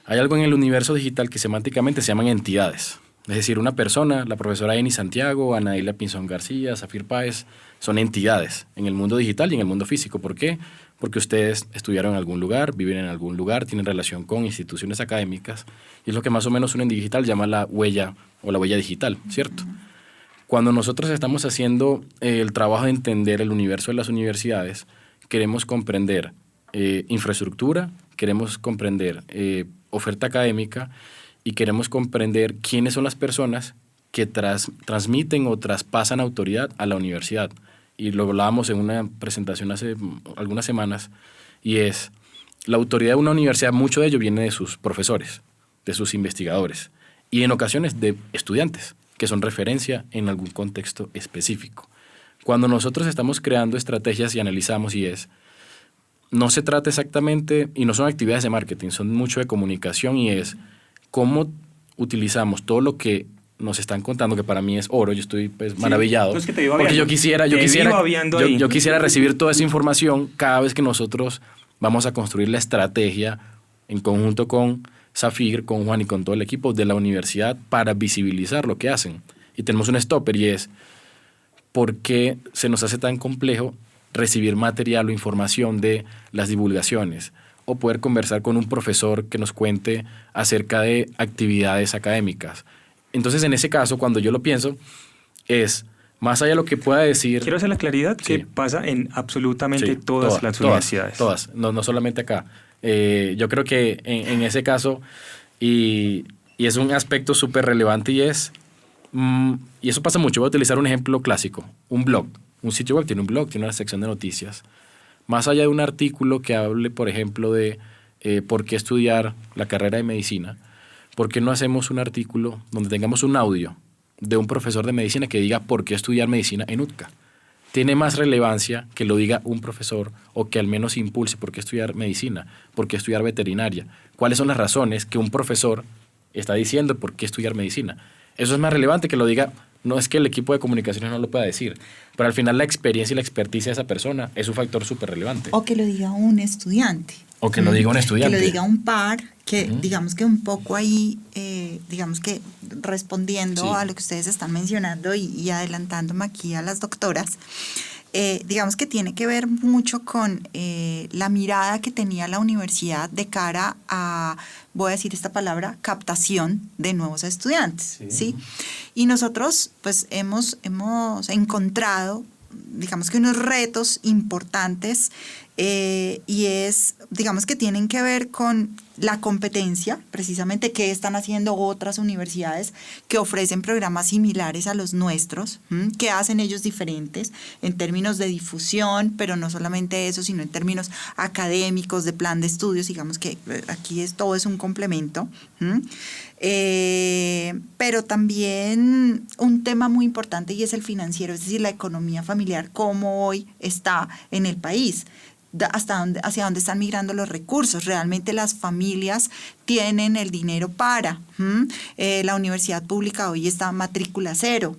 hay algo en el universo digital que semánticamente se llaman entidades. Es decir, una persona, la profesora Eni Santiago, Ana Delia Pinzón García, Zafir Páez, son entidades en el mundo digital y en el mundo físico. ¿Por qué? Porque ustedes estudiaron en algún lugar, viven en algún lugar, tienen relación con instituciones académicas, y es lo que más o menos uno en digital llama la huella o la huella digital, ¿cierto? Cuando nosotros estamos haciendo el trabajo de entender el universo de las universidades, queremos comprender infraestructura, queremos comprender oferta académica y queremos comprender quiénes son las personas que transmiten o traspasan autoridad a la universidad. Y lo hablábamos en una presentación hace algunas semanas, y es la autoridad de una universidad, mucho de ello viene de sus profesores, de sus investigadores y en ocasiones de estudiantes que son referencia en algún contexto específico. Cuando nosotros estamos creando estrategias y analizamos, no se trata exactamente, y no son actividades de marketing, son mucho de comunicación, y es cómo utilizamos todo lo que nos están contando, que para mí es oro, yo estoy pues maravillado, es que te iba porque yo viendo quisiera recibir toda esa información cada vez que nosotros vamos a construir la estrategia en conjunto con Zafir, con Juan y con todo el equipo de la universidad para visibilizar lo que hacen. Y tenemos un stopper y es ¿por qué se nos hace tan complejo recibir material o información de las divulgaciones o poder conversar con un profesor que nos cuente acerca de actividades académicas? Entonces, en ese caso, cuando yo lo pienso, es más allá de lo que pueda decir... Quiero hacer la claridad que pasa en absolutamente todas las universidades. Todas, no solamente acá. Yo creo que en ese caso, y es un aspecto súper relevante y eso pasa mucho. Voy a utilizar un ejemplo clásico, un blog. Un sitio web tiene un blog, tiene una sección de noticias. Más allá de un artículo que hable, por ejemplo, de por qué estudiar la carrera de medicina, ¿por qué no hacemos un artículo donde tengamos un audio de un profesor de medicina que diga por qué estudiar medicina en UTCA? Tiene más relevancia que lo diga un profesor o que al menos impulse por qué estudiar medicina, por qué estudiar veterinaria. ¿Cuáles son las razones que un profesor está diciendo por qué estudiar medicina? Eso es más relevante que lo diga. No es que el equipo de comunicaciones no lo pueda decir, pero al final la experiencia y la experticia de esa persona es un factor súper relevante. O que lo diga un estudiante. O que lo diga un estudiante. Que lo diga un par, que digamos que un poco ahí, digamos que respondiendo a lo que ustedes están mencionando y adelantándome aquí a las doctoras, digamos que tiene que ver mucho con la mirada que tenía la universidad de cara a, voy a decir esta palabra, captación de nuevos estudiantes, ¿sí? Y nosotros pues hemos encontrado, digamos que unos retos importantes y es, digamos que tienen que ver con la competencia, precisamente qué están haciendo otras universidades que ofrecen programas similares a los nuestros, qué hacen ellos diferentes en términos de difusión, pero no solamente eso, sino en términos académicos, de plan de estudios, digamos que aquí todo es un complemento. Pero también un tema muy importante y es el financiero, es decir, la economía familiar, cómo hoy está en el país, hacia dónde están migrando los recursos. Realmente las familias tienen el dinero para. La universidad pública hoy está a matrícula cero.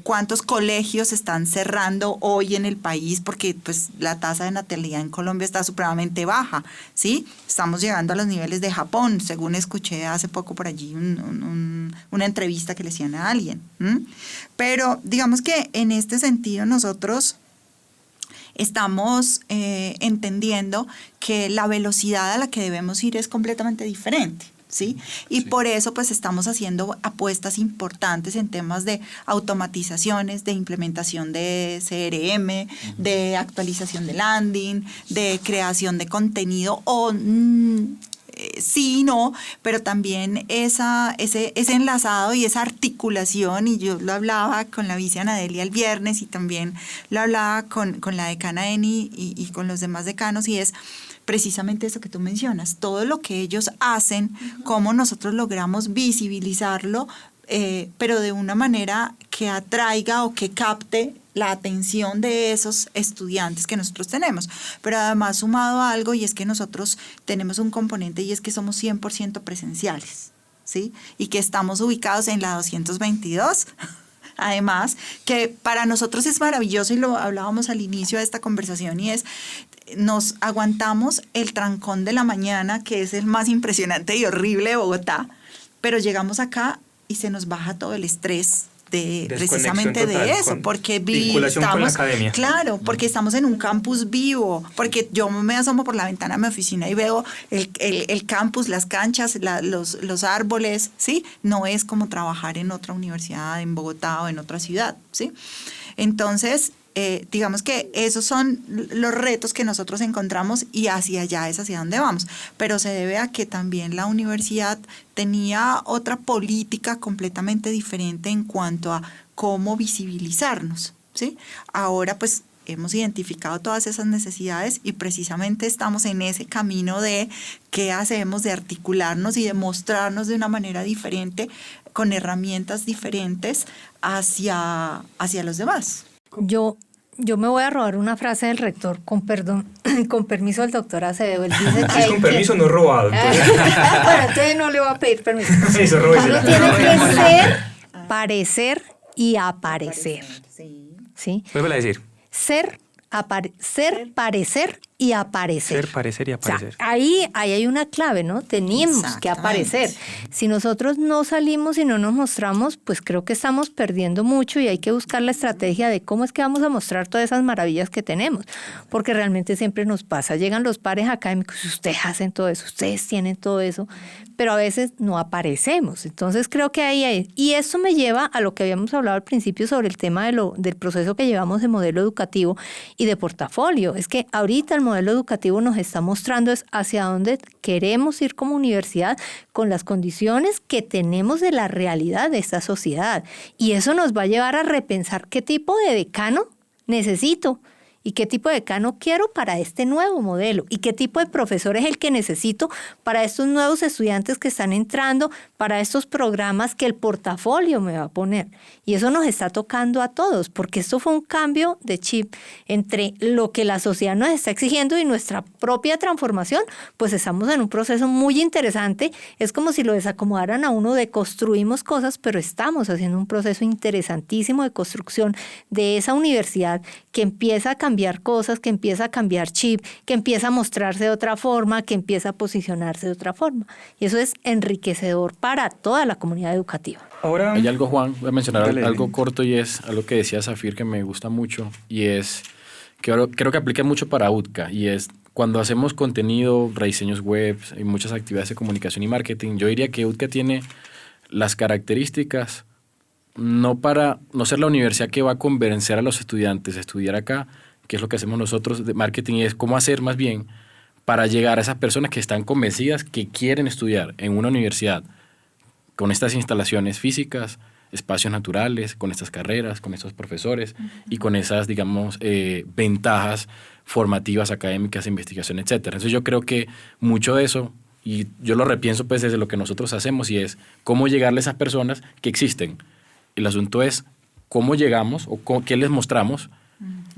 ¿Cuántos colegios están cerrando hoy en el país? Porque pues la tasa de natalidad en Colombia está supremamente baja, ¿sí? Estamos llegando a los niveles de Japón, según escuché hace poco por allí una entrevista que le hacían a alguien. Pero digamos que en este sentido nosotros estamos entendiendo que la velocidad a la que debemos ir es completamente diferente. ¿Sí? Y por eso pues estamos haciendo apuestas importantes en temas de automatizaciones, de implementación de CRM, de actualización de landing, de creación de contenido o sí, no, pero también ese enlazado y esa articulación, y yo lo hablaba con la vice Anadelia el viernes y también lo hablaba con la decana Eni y con los demás decanos, y es precisamente eso que tú mencionas, todo lo que ellos hacen, cómo nosotros logramos visibilizarlo, pero de una manera que atraiga o que capte la atención de esos estudiantes que nosotros tenemos. Pero además sumado a algo, y es que nosotros tenemos un componente y es que somos 100% presenciales, ¿sí? Y que estamos ubicados en la 222. Además, que para nosotros es maravilloso y lo hablábamos al inicio de esta conversación y es, nos aguantamos el trancón de la mañana, que es el más impresionante y horrible de Bogotá, pero llegamos acá y se nos baja todo el estrés precisamente de eso, porque vinculación con la academia. Claro, porque estamos en un campus vivo, porque yo me asomo por la ventana de mi oficina y veo el campus, las canchas, los árboles, ¿sí? No es como trabajar en otra universidad en Bogotá o en otra ciudad, ¿sí? Entonces, digamos que esos son los retos que nosotros encontramos y hacia allá es hacia donde vamos, pero se debe a que también la universidad tenía otra política completamente diferente en cuanto a cómo visibilizarnos, ¿sí? Ahora pues hemos identificado todas esas necesidades y precisamente estamos en ese camino de qué hacemos, de articularnos y de mostrarnos de una manera diferente, con herramientas diferentes hacia los demás. Yo me voy a robar una frase del rector, con perdón Con permiso del doctor Acevedo, él dice que Si es con permiso, no es robado. Entonces, Bueno, entonces no le voy a pedir permiso. eso, róbesela. Uno tiene que ser, parecer y aparecer. ¿Sí? Vuélvela a decir. Ser, parecer y aparecer. Ser, parecer y O sea, aparecer. ahí hay una clave, ¿no? Tenemos que aparecer. Si nosotros no salimos y no nos mostramos, pues creo que estamos perdiendo mucho y hay que buscar la estrategia de cómo es que vamos a mostrar todas esas maravillas que tenemos. Porque realmente siempre nos pasa. Llegan los pares académicos, ustedes hacen todo eso, ustedes tienen todo eso, pero a veces no aparecemos. Entonces creo que ahí hay. Y eso me lleva a lo que habíamos hablado al principio sobre el tema del proceso que llevamos de modelo educativo y de portafolio. Es que ahorita el modelo educativo nos está mostrando es hacia dónde queremos ir como universidad con las condiciones que tenemos de la realidad de esta sociedad. Y eso nos va a llevar a repensar qué tipo de decano necesito y qué tipo de decano quiero para este nuevo modelo y qué tipo de profesor es el que necesito para estos nuevos estudiantes que están entrando, para estos programas que el portafolio me va a poner. Y eso nos está tocando a todos, porque esto fue un cambio de chip entre lo que la sociedad nos está exigiendo y nuestra propia transformación, pues estamos en un proceso muy interesante. Es como si lo desacomodaran a uno de construimos cosas, pero estamos haciendo un proceso interesantísimo de construcción de esa universidad que empieza a cambiar cosas, que empieza a cambiar chip, que empieza a mostrarse de otra forma, que empieza a posicionarse de otra forma. Y eso es enriquecedor para toda la comunidad educativa. Ahora, Hay algo, Juan, voy a mencionar Dale, algo dale. corto y es algo que decía Zafir que me gusta mucho y es que creo que aplica mucho para UTCA y es cuando hacemos contenido, rediseños web y muchas actividades de comunicación y marketing, yo diría que UTCA tiene las características no ser la universidad que va a convencer a los estudiantes a estudiar acá, que es lo que hacemos nosotros de marketing, y es cómo hacer más bien para llegar a esas personas que están convencidas que quieren estudiar en una universidad con estas instalaciones físicas, espacios naturales, con estas carreras, con estos profesores y con esas, digamos, ventajas formativas, académicas, investigación, etcétera. Entonces yo creo que mucho de eso, y yo lo repienso pues desde lo que nosotros hacemos, y es cómo llegarle a esas personas que existen. El asunto es cómo llegamos o qué les mostramos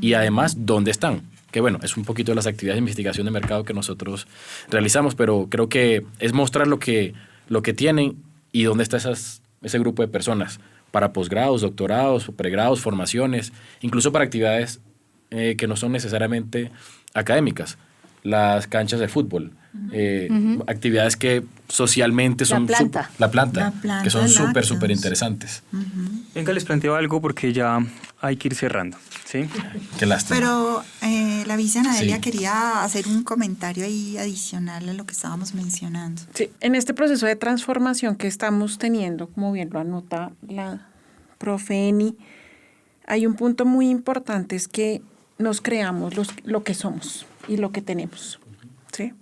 y además dónde están. Que bueno, es un poquito de las actividades de investigación de mercado que nosotros realizamos, pero creo que es mostrar lo que tienen y dónde está ese grupo de personas para posgrados, doctorados, pregrados, formaciones, incluso para actividades que no son necesariamente académicas. Las canchas de fútbol, actividades que socialmente son... La planta. Que son de súper lácteos. interesantes. venga, les planteo algo porque ya hay que ir cerrando, ¿sí? Qué lástima. Pero la vice Anadelia Sí. quería hacer un comentario ahí adicional a lo que estábamos mencionando. Sí, en este proceso de transformación que estamos teniendo, como bien lo anota la profe Eni, hay un punto muy importante, es que nos creamos lo que somos y lo que tenemos, ¿sí?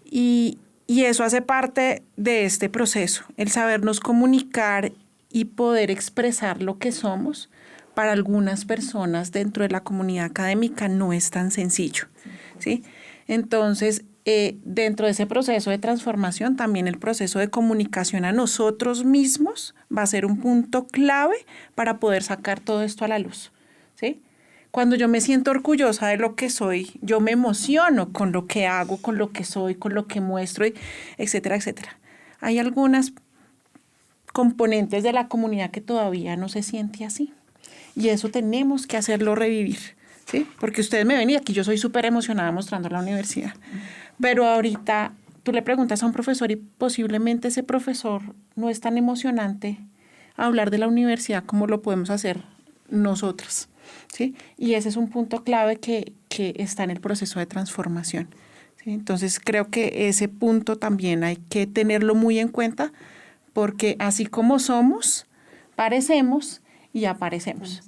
Y eso hace parte de este proceso, el sabernos comunicar y poder expresar lo que somos. Para algunas personas dentro de la comunidad académica no es tan sencillo, ¿sí? Entonces, dentro de ese proceso de transformación, también el proceso de comunicación a nosotros mismos va a ser un punto clave para poder sacar todo esto a la luz, ¿sí? Cuando yo me siento orgullosa de lo que soy, yo me emociono con lo que hago, con lo que soy, con lo que muestro, etcétera, etcétera. Hay algunas componentes de la comunidad que todavía no se siente así. Y eso tenemos que hacerlo revivir, ¿sí? Porque ustedes me ven y aquí yo soy súper emocionada mostrando la universidad. Pero ahorita tú le preguntas a un profesor y posiblemente ese profesor no es tan emocionante hablar de la universidad como lo podemos hacer nosotras, ¿sí? Y ese es un punto clave que está en el proceso de transformación, ¿sí? Entonces creo que ese punto también hay que tenerlo muy en cuenta, porque así como somos, parecemos y aparecemos,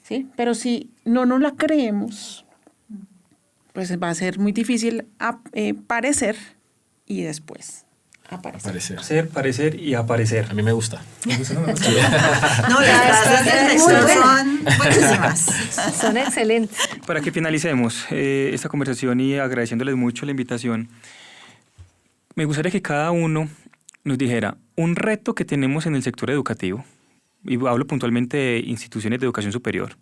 ¿sí? Pero si no nos la creemos, pues va a ser muy difícil parecer y después aparecer. Ser, parecer y aparecer. A mí me gusta. No, las frases del Muy texto buena. son buenísimas. Son excelentes. Para que finalicemos esta conversación y agradeciéndoles mucho la invitación, me gustaría que cada uno nos dijera un reto que tenemos en el sector educativo, y hablo puntualmente de instituciones de educación superior,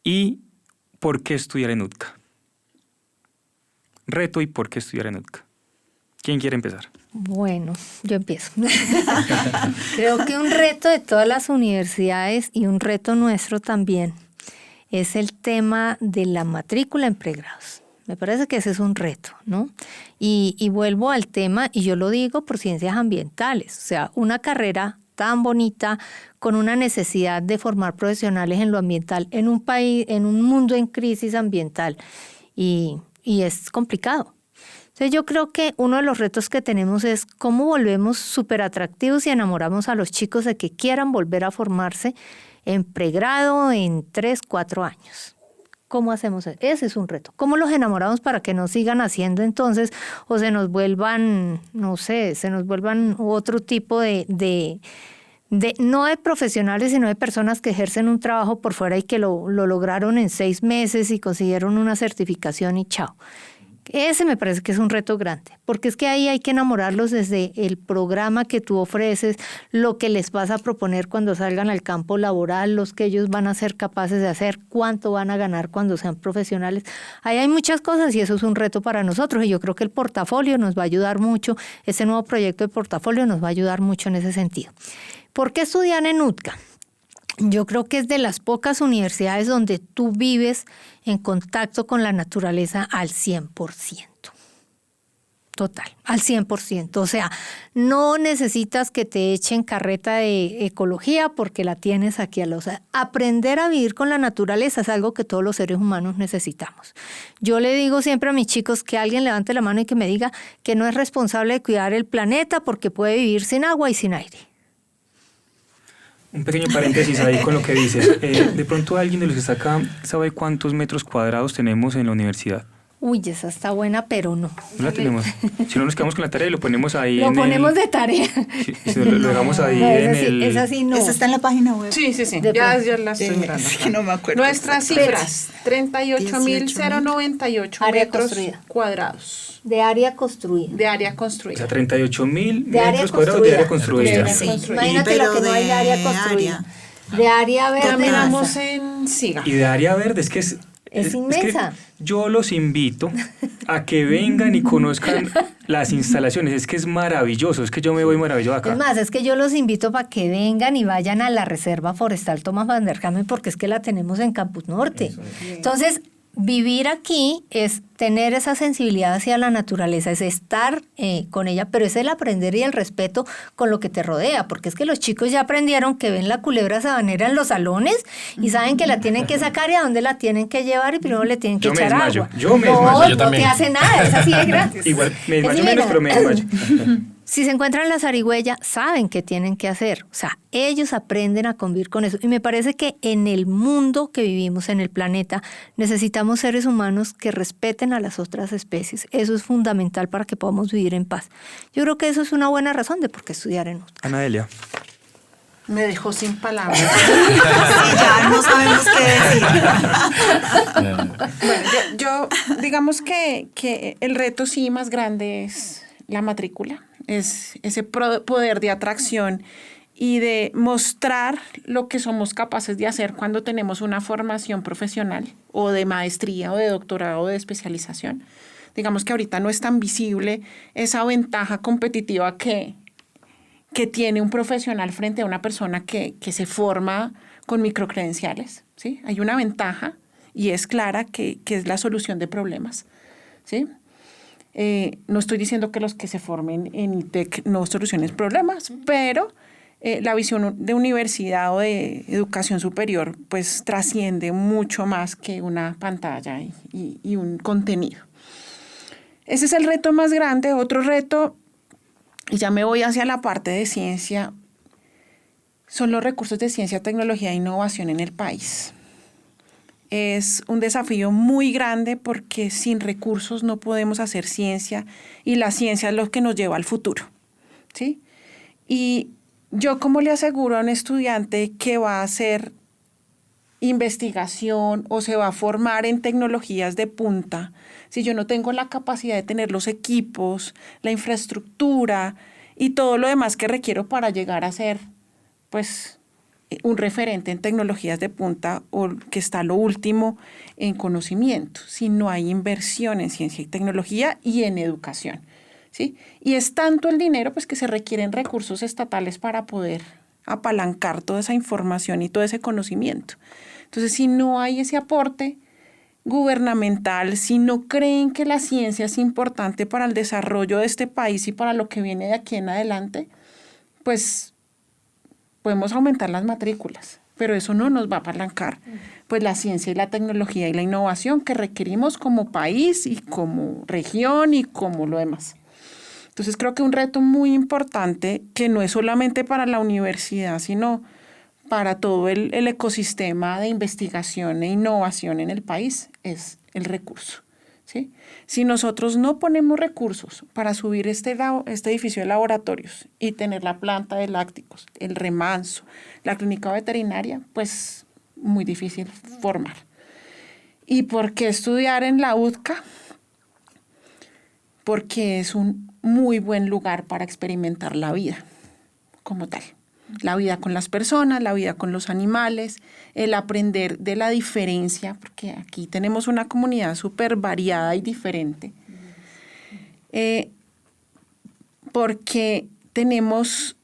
y por qué estudiar en UTCA. reto y por qué estudiar en UTCA. ¿Quién quiere empezar? Bueno, yo empiezo. Creo que un reto de todas las universidades y un reto nuestro también es el tema de la matrícula en pregrados. Me parece que ese es un reto, ¿no? Y vuelvo al tema, y yo lo digo por ciencias ambientales, o sea, una carrera tan bonita, con una necesidad de formar profesionales en lo ambiental, en un país, en un mundo en crisis ambiental, y es complicado. Entonces yo creo que uno de los retos que tenemos es cómo volvemos súper atractivos y enamoramos a los chicos de que quieran volver a formarse en pregrado en 3, 4 años. ¿Cómo hacemos eso? Ese es un reto. ¿Cómo los enamoramos para que no sigan haciendo entonces o se nos vuelvan, no sé, se nos vuelvan otro tipo de no de profesionales, sino de personas que ejercen un trabajo por fuera y que lo lograron en 6 meses y consiguieron una certificación y chao? Ese me parece que es un reto grande, porque es que ahí hay que enamorarlos desde el programa que tú ofreces, lo que les vas a proponer cuando salgan al campo laboral, los que ellos van a ser capaces de hacer, cuánto van a ganar cuando sean profesionales. Ahí hay muchas cosas y eso es un reto para nosotros y yo creo que el portafolio nos va a ayudar mucho, este nuevo proyecto de portafolio nos va a ayudar mucho en ese sentido. ¿Por qué estudiar en UTCA? Yo creo que es de las pocas universidades donde tú vives en contacto con la naturaleza al 100%. Total, al 100%. O sea, no necesitas que te echen carreta de ecología porque la tienes aquí al lado. O sea, aprender a vivir con la naturaleza es algo que todos los seres humanos necesitamos. Yo le digo siempre a mis chicos que alguien levante la mano y que me diga que no es responsable de cuidar el planeta porque puede vivir sin agua y sin aire. Un pequeño paréntesis ahí con lo que dices. De pronto alguien de los que está acá sabe cuántos metros cuadrados tenemos en la universidad. Uy, esa está buena, pero no. No la tenemos. Si no nos quedamos con la tarea y lo ponemos ahí Lo ponemos de tarea. Si lo dejamos ahí No, en esa sí, esa sí no. Esa está en la página web. Sí. De Ya pronto. la estoy mirando. Es que no me acuerdo. Nuestras cifras, 38.098 Área metros construida. cuadrados De área construida. de área O construida. sea, 38.000 De área metros cuadrados de área construida. construida. Sí. Imagínate Pero lo que no hay de área de construida. área. De área verde. Caminamos masa. en Siga. Y de área verde, es que Es inmensa. que yo los invito a que vengan y conozcan las instalaciones. Es que es maravilloso, es que yo me voy maravilloso acá. Es más, es que yo los invito para que vengan y vayan a la Reserva Forestal Thomas van der Hamen porque es que la tenemos en Campus Norte. Entonces, vivir aquí es tener esa sensibilidad hacia la naturaleza, es estar con ella, pero es el aprender y el respeto con lo que te rodea, porque es que los chicos ya aprendieron que ven la culebra sabanera en los salones y saben que la tienen que sacar y a dónde la tienen que llevar y primero le tienen que Yo me echar desmayo, agua. yo me no, desmayo. Yo no te también. hace nada, es así de gratis. Igual, me Es desmayo divina. menos, pero me desmayo. Si se encuentran la zarigüeya, saben qué tienen que hacer. O sea, ellos aprenden a convivir con eso. Y me parece que en el mundo que vivimos, en el planeta, necesitamos seres humanos que respeten a las otras especies. Eso es fundamental para que podamos vivir en paz. Yo creo que eso es una buena razón de por qué estudiar en UTCA. Ana Delia. Me dejó sin palabras. Sí, ya no sabemos qué decir. Bueno, yo digamos que el reto sí más grande es la matrícula, es ese poder de atracción y de mostrar lo que somos capaces de hacer cuando tenemos una formación profesional o de maestría o de doctorado o de especialización. Digamos que ahorita no es tan visible esa ventaja competitiva que tiene un profesional frente a una persona que se forma con microcredenciales, ¿sí? Hay una ventaja y es clara que es la solución de problemas, ¿sí? No estoy diciendo que los que se formen en ITEC no solucionen problemas, pero la visión de universidad o de educación superior pues trasciende mucho más que una pantalla y un contenido. Ese es el reto más grande. Otro reto, y ya me voy hacia la parte de ciencia, son los recursos de ciencia, tecnología e innovación en el país. Es un desafío muy grande porque sin recursos no podemos hacer ciencia y la ciencia es lo que nos lleva al futuro, ¿sí? Y yo, ¿cómo le aseguro a un estudiante que va a hacer investigación o se va a formar en tecnologías de punta si yo no tengo la capacidad de tener los equipos, la infraestructura y todo lo demás que requiero para llegar a ser, pues, un referente en tecnologías de punta o que está lo último en conocimiento, si no hay inversión en ciencia y tecnología y en educación, ¿sí? Y es tanto el dinero pues, que se requieren recursos estatales para poder apalancar toda esa información y todo ese conocimiento. Entonces, si no hay ese aporte gubernamental, si no creen que la ciencia es importante para el desarrollo de este país y para lo que viene de aquí en adelante, pues podemos aumentar las matrículas, pero eso no nos va a apalancar pues la ciencia y la tecnología y la innovación que requerimos como país y como región y como lo demás. Entonces creo que un reto muy importante que no es solamente para la universidad, sino para todo el ecosistema de investigación e innovación en el país es el recurso, ¿sí? Si nosotros no ponemos recursos para subir este edificio de laboratorios y tener la planta de lácticos, el remanso, la clínica veterinaria, pues muy difícil formar. ¿Y por qué estudiar en la UTCA? Porque es un muy buen lugar para experimentar la vida como tal. La vida con las personas, la vida con los animales, el aprender de la diferencia, porque aquí tenemos una comunidad súper variada y diferente, porque tenemos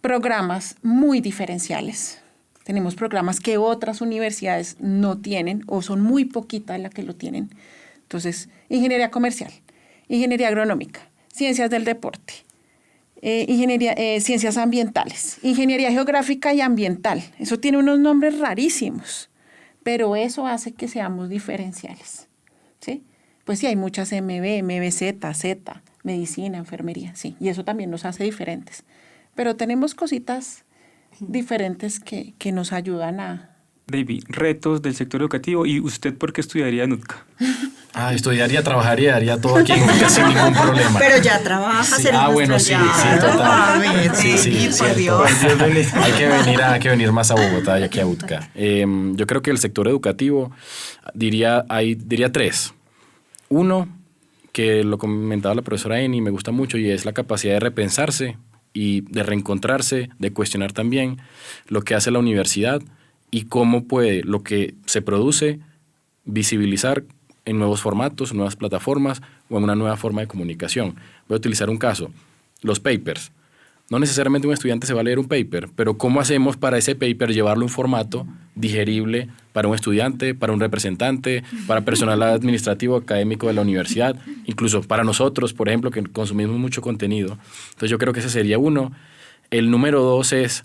programas muy diferenciales. Tenemos programas que otras universidades no tienen o son muy poquitas las que lo tienen. Entonces, ingeniería comercial, ingeniería agronómica, ciencias del deporte, ciencias ambientales, ingeniería geográfica y ambiental. Eso tiene unos nombres rarísimos, pero eso hace que seamos diferenciales, ¿sí? Pues sí, hay muchas MB, MBZ, Z, medicina, enfermería, sí, y eso también nos hace diferentes. Pero tenemos cositas diferentes que nos ayudan a... David, retos del sector educativo. ¿Y usted por qué estudiaría en UTCA? Estudiaría, trabajaría, haría todo aquí sin ningún problema. Pero ya trabajas Sí, en bueno, sí, total. A ver, Sí, David, por cierto. Dios. Hay que venir más a Bogotá y aquí a UTCA. Yo creo que el sector educativo, diría tres. Uno, que lo comentaba la profesora Eni, me gusta mucho, y es la capacidad de repensarse y de reencontrarse, de cuestionar también lo que hace la universidad y cómo puede lo que se produce visibilizar en nuevos formatos, nuevas plataformas o en una nueva forma de comunicación. Voy a utilizar un caso, los papers. No necesariamente un estudiante se va a leer un paper, pero ¿cómo hacemos para ese paper llevarlo a un formato digerible para un estudiante, para un representante, para personal administrativo, académico de la universidad, incluso para nosotros, por ejemplo, que consumimos mucho contenido? Entonces yo creo que ese sería uno. El número dos es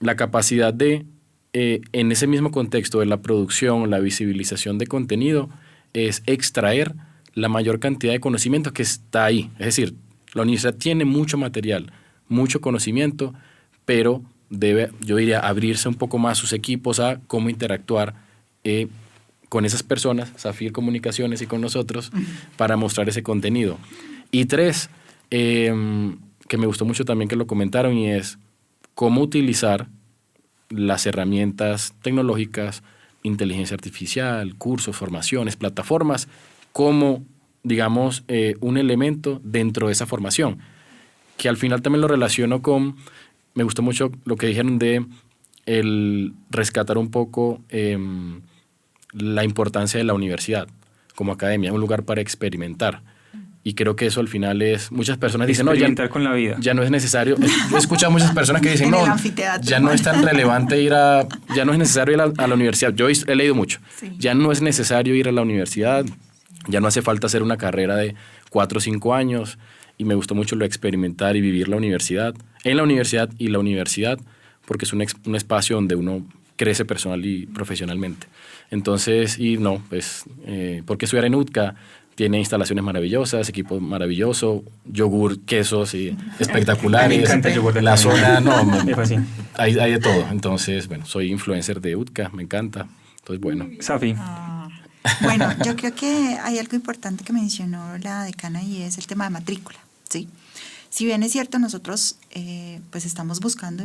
la capacidad de, en ese mismo contexto de la producción, la visibilización de contenido, es extraer la mayor cantidad de conocimiento que está ahí. Es decir, la universidad tiene mucho material, mucho conocimiento, pero debe, yo diría, abrirse un poco más sus equipos a cómo interactuar con esas personas, Zafir Comunicaciones y con nosotros, para mostrar ese contenido. Y tres, que me gustó mucho también que lo comentaron, y es cómo utilizar las herramientas tecnológicas, inteligencia artificial, cursos, formaciones, plataformas, como, digamos, un elemento dentro de esa formación, que al final también lo relaciono con, me gustó mucho lo que dijeron de el rescatar un poco la importancia de la universidad como academia, un lugar para experimentar. Y creo que eso al final es, muchas personas dicen, no, con la vida. Ya no es necesario. Yo he escuchado a muchas personas que dicen, no, ya no es tan relevante ya no es necesario ir a la universidad. Yo he leído mucho. Sí. Ya no es necesario ir a la universidad, ya no hace falta hacer una carrera de 4 o 5 años. Y me gustó mucho lo de experimentar y vivir la universidad, en la universidad y la universidad, porque es un espacio donde uno crece personal y profesionalmente. Entonces, y no, pues, ¿por qué estudiar en UTCA? Tiene instalaciones maravillosas, equipo maravilloso, yogur, quesos y espectaculares. Me encanta el yogur de la zona, no, me fascina. Hay de todo. Entonces, bueno, soy influencer de UTCA, me encanta. Entonces, bueno. Safi. Bueno, yo creo que hay algo importante que mencionó la decana y es el tema de matrícula, ¿sí? Si bien es cierto, nosotros pues estamos buscando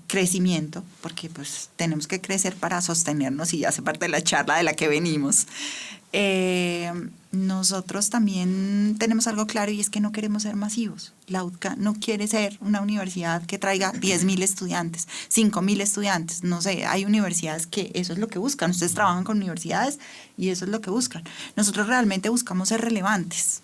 crecimiento, porque pues tenemos que crecer para sostenernos y hace parte de la charla de la que venimos. nosotros también tenemos algo claro y es que no queremos ser masivos. La UTCA no quiere ser una universidad que traiga 10.000 estudiantes, 5.000 estudiantes. No sé, hay universidades que eso es lo que buscan. Ustedes trabajan con universidades y eso es lo que buscan. Nosotros realmente buscamos ser relevantes,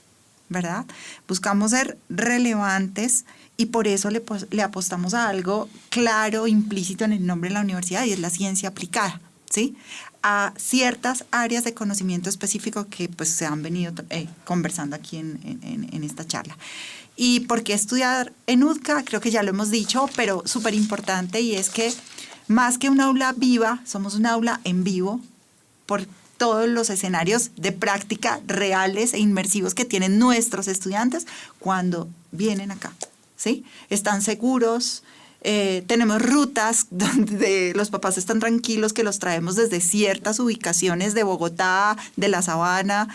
¿verdad? Buscamos ser relevantes y por eso le apostamos a algo claro, implícito en el nombre de la universidad y es la ciencia aplicada, ¿sí? A ciertas áreas de conocimiento específico que pues se han venido conversando aquí en esta charla. ¿Y por qué estudiar en UTCA? Creo que ya lo hemos dicho, pero súper importante y es que más que un aula viva, somos un aula en vivo por todos los escenarios de práctica reales e inmersivos que tienen nuestros estudiantes cuando vienen acá, ¿sí? Están seguros. Tenemos rutas donde los papás están tranquilos que los traemos desde ciertas ubicaciones de Bogotá, de la Sabana,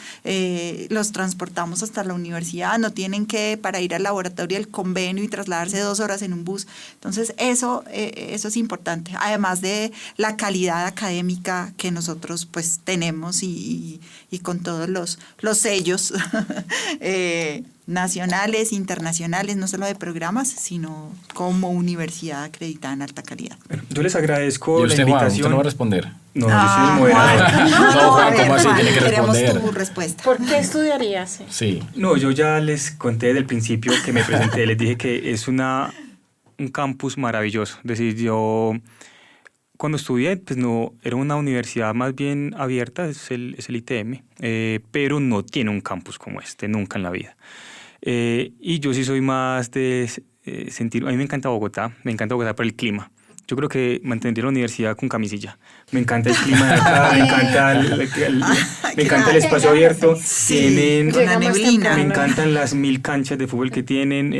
los transportamos hasta la universidad, no tienen que para ir al laboratorio del convenio y trasladarse 2 horas en un bus. Entonces eso es importante, además de la calidad académica que nosotros pues tenemos y con todos los sellos nacionales, internacionales, no solo de programas, sino como universidad acreditada en alta calidad. Bueno, yo les agradezco ¿Y la usted, Juan, invitación. usted no va a responder? No, yo soy el moderador. No, Juan, ¿cómo así? Juan, Tiene que queremos responder. tu respuesta. ¿Por qué estudiarías? Sí. No, yo ya les conté desde el principio que me presenté, les dije que es un campus maravilloso. Es decir, yo cuando estudié, pues no, era una universidad más bien abierta, es el ITM, pero no tiene un campus como este, nunca en la vida. Y yo sí soy más de sentir, a mí me encanta Bogotá por el clima. Yo creo que mantendría la universidad con camisilla. Me encanta el clima de acá, me encanta el espacio abierto. Sí, Tienen, con la neblina. me encantan las 1000 canchas de fútbol que tienen.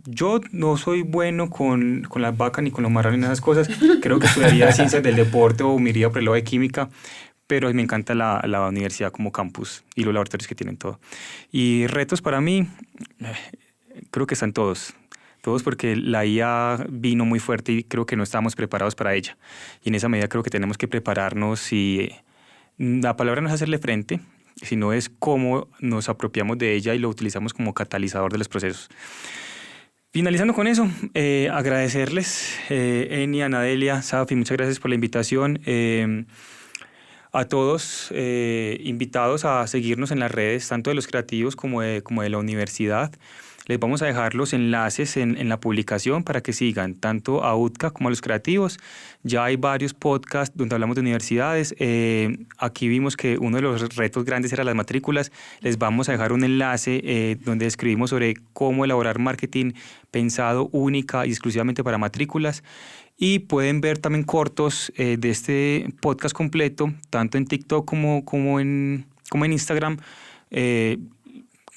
Yo no soy bueno con las vacas ni con los marranos ni esas cosas. Creo que estudiaría ciencias del deporte o me iría por el lado de química. Pero me encanta la universidad como campus y los laboratorios que tienen todo. Y retos para mí, creo que están todos porque la IA vino muy fuerte y creo que no estábamos preparados para ella. Y en esa medida creo que tenemos que prepararnos y la palabra no es hacerle frente, sino es cómo nos apropiamos de ella y lo utilizamos como catalizador de los procesos. Finalizando con eso, agradecerles, Eni, Anadelia, Safi, muchas gracias por la invitación. A todos invitados a seguirnos en las redes, tanto de los creativos como de la universidad. Les vamos a dejar los enlaces en la publicación para que sigan tanto a UTCA como a los creativos. Ya hay varios podcasts donde hablamos de universidades. Aquí vimos que uno de los retos grandes era las matrículas. Les vamos a dejar un enlace donde escribimos sobre cómo elaborar marketing pensado única y exclusivamente para matrículas. Y pueden ver también cortos de este podcast completo, tanto en TikTok como en Instagram.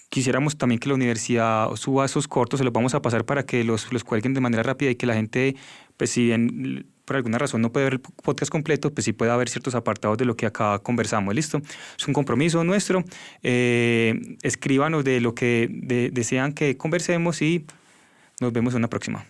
Quisiéramos también que la universidad suba esos cortos, se los vamos a pasar para que los cuelguen de manera rápida y que la gente, pues si por alguna razón no puede ver el podcast completo, pues sí pueda ver ciertos apartados de lo que acá conversamos. ¿Listo? Es un compromiso nuestro. Escríbanos de lo que desean que conversemos y nos vemos en una próxima.